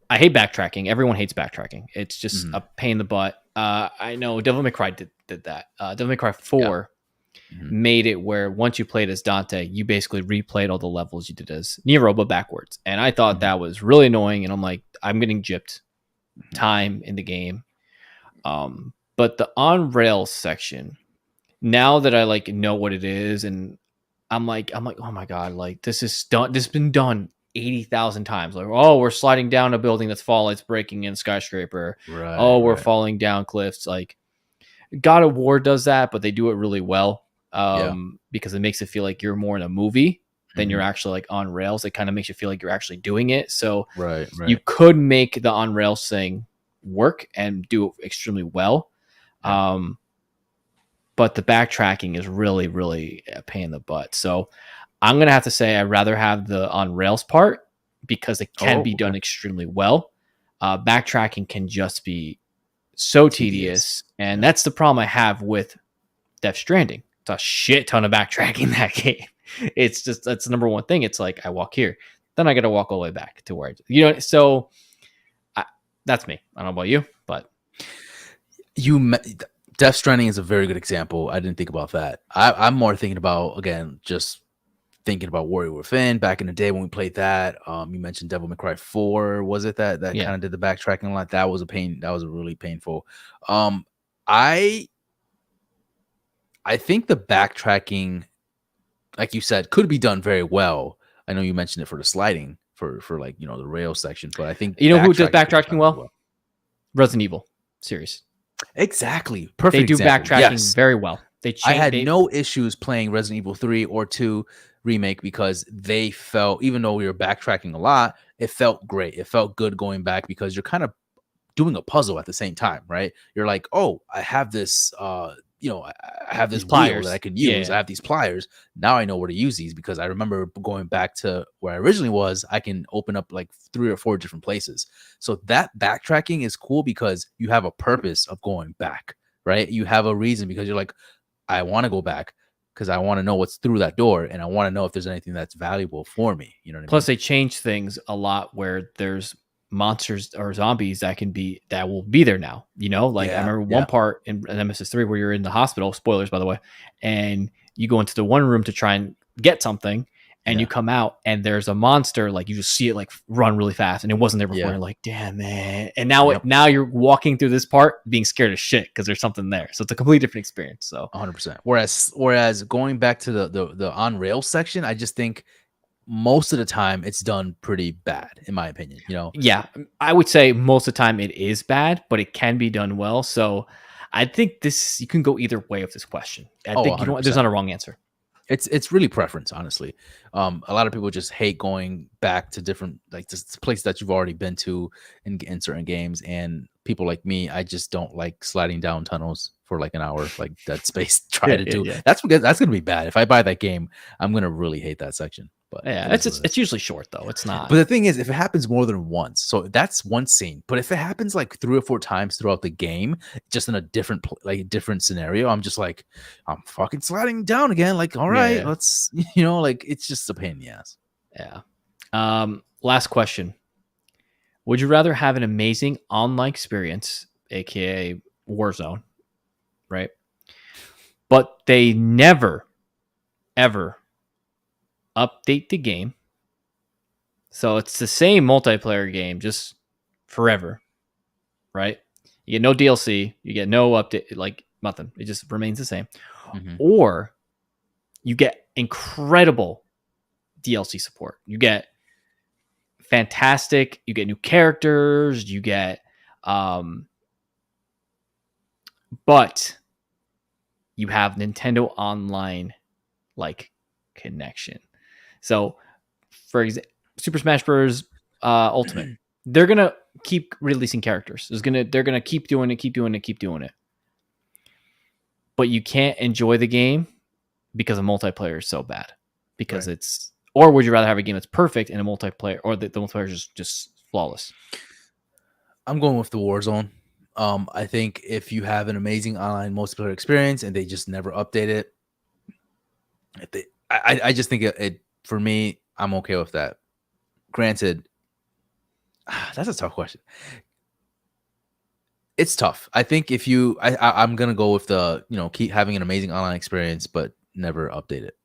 [SPEAKER 1] I hate backtracking. Everyone hates backtracking. It's just a pain in the butt. I know Devil May Cry did that. Devil May Cry 4 made it where once you played as Dante, you basically replayed all the levels you did as Nero, but backwards. And I thought that was really annoying. And I'm like, I'm getting gypped time in the game. But the on rails section, now that I like know what it is, and I'm like, oh my God, like this is done. This has been done 80,000 times. Like, oh, we're sliding down a building that's falling, it's breaking in skyscraper. Right. Oh, we're falling down cliffs. Like God of War does that, but they do it really well. Because it makes it feel like you're more in a movie than you're actually like on rails. It kind of makes you feel like you're actually doing it. So you could make the on rails thing work and do it extremely well. But the backtracking is really, really a pain in the butt. So I'm going to have to say I'd rather have the on rails part because it can be done extremely well. Backtracking can just be so tedious. And that's the problem I have with Death Stranding. It's a shit ton of backtracking in that game. It's just, that's the number one thing. It's like I walk here, then I got to walk all the way back to where so that's me. I don't know about you, but
[SPEAKER 2] Death Stranding is a very good example. I didn't think about that. I'm more thinking about, again, just thinking about Warrior Within back in the day when we played that. You mentioned Devil May Cry 4. Was it that kind of did the backtracking a lot? That was a pain. That was really painful. I think the backtracking, like you said, could be done very well. I know you mentioned it for the sliding for like, the rail section, but I think
[SPEAKER 1] who does backtracking well? Resident Evil series.
[SPEAKER 2] Exactly. Perfect.
[SPEAKER 1] They do
[SPEAKER 2] example.
[SPEAKER 1] backtracking very well.
[SPEAKER 2] I had no issues playing Resident Evil 3 or 2 remake because they felt, even though we were backtracking a lot, it felt great. It felt good going back because you're kind of doing a puzzle at the same time, right? You're like, oh, I have this, I have this pliers that I can use. I have these pliers. Now I know where to use these because I remember going back to where I originally was. I can open up like 3 or 4 different places. So that backtracking is cool because you have a purpose of going back, right? You have a reason because you're like, I want to go back because I want to know what's through that door and I want to know if there's anything that's valuable for me. You know what I mean?
[SPEAKER 1] Plus, they change things a lot where there's monsters or zombies that will be there now. I remember one part in Nemesis 3 where you're in the hospital, spoilers by the way, and you go into the one room to try and get something and you come out and there's a monster, like you just see it like run really fast and it wasn't there before. You're like, damn man. And now you're walking through this part being scared as shit because there's something there. So it's a completely different experience. So
[SPEAKER 2] 100%. Whereas going back to the on rail section, I just think most of the time it's done pretty bad in my opinion.
[SPEAKER 1] Yeah, I would say most of the time it is bad, but it can be done well. So I think you can go either way with this question. I think there's not a wrong answer.
[SPEAKER 2] It's really preference, honestly. A lot of people just hate going back to different, like this place that you've already been to in certain games, and people like me, I just don't like sliding down tunnels for like an hour, like Dead Space try to do. Yeah. That's gonna be bad. If I buy that game, I'm gonna really hate that section. But
[SPEAKER 1] yeah, it's usually short though. It's not.
[SPEAKER 2] But the thing is, if it happens more than once, so that's one scene. But if it happens like 3 or 4 times throughout the game, just in a different different scenario, I'm just like, I'm fucking sliding down again. Like, all right, let's, like it's just a pain in the ass.
[SPEAKER 1] Yeah. Last question. Would you rather have an amazing online experience, aka Warzone, right? But they never, ever update the game. So it's the same multiplayer game, just forever, right? You get no DLC, you get no update, like nothing. It just remains the same. Mm-hmm. Or you get incredible DLC support. You get fantastic, you get new characters, you get but you have Nintendo Online like connection. So for example, Super Smash Bros. Ultimate, they're gonna keep releasing characters. They're gonna keep doing it. But you can't enjoy the game because the multiplayer is so bad. Because it's, or would you rather have a game that's perfect and a multiplayer, or the multiplayer is just flawless?
[SPEAKER 2] I'm going with the Warzone. I think if you have an amazing online multiplayer experience and they just never update it, I just think it for me, I'm okay with that. Granted, that's a tough question. It's tough. I think if I'm gonna go with the keep having an amazing online experience but never update it,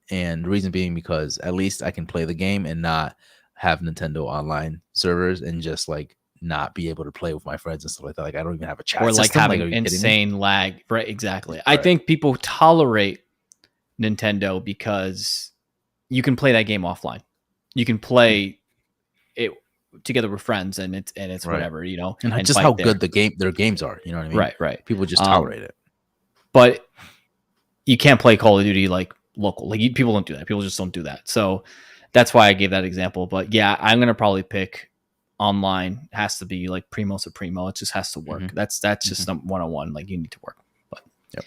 [SPEAKER 2] and the reason being because at least I can play the game and not have Nintendo Online servers and just like not be able to play with my friends and stuff like that. Like I don't even have a chat
[SPEAKER 1] or like
[SPEAKER 2] system.
[SPEAKER 1] having insane lag. Right? Exactly. Right. I think people tolerate Nintendo because you can play that game offline. You can play it together with friends, and it's whatever,
[SPEAKER 2] and just how good their games are. You know what I mean?
[SPEAKER 1] Right.
[SPEAKER 2] People just tolerate it,
[SPEAKER 1] but you can't play Call of Duty like local. Like people don't do that. People just don't do that. So that's why I gave that example. But yeah, I'm gonna probably pick online has to be like primo supremo. It just has to work.
[SPEAKER 2] Mhm.
[SPEAKER 1] That's just 101. Like you need to work. But
[SPEAKER 2] Yep.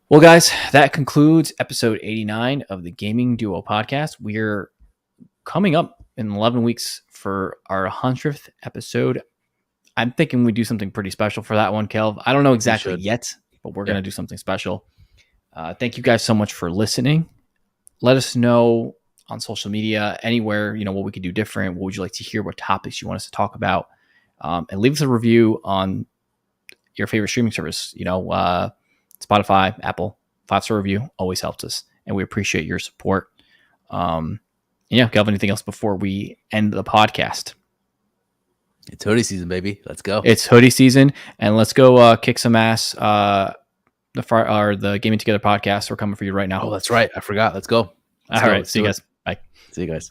[SPEAKER 1] Well, guys, that concludes episode 89 of the Gaming Duo podcast. We're coming up in 11 weeks for our 100th episode. I'm thinking we do something pretty special for that one, Kelv. I don't know exactly yet, but we're going to do something special. Thank you guys so much for listening. Let us know on social media, anywhere, what we could do different. What would you like to hear? What topics you want us to talk about? And leave us a review on your favorite streaming service. Spotify, Apple, 5-star review always helps us. And we appreciate your support. Kelvin, anything else before we end the podcast?
[SPEAKER 2] It's hoodie season, baby. Let's go.
[SPEAKER 1] It's hoodie season, and let's go kick some ass. The Gaming Together podcast. We're coming for you right now.
[SPEAKER 2] Oh, that's right. I forgot. Let's go.
[SPEAKER 1] All right. See you guys. Bye.
[SPEAKER 2] See you guys.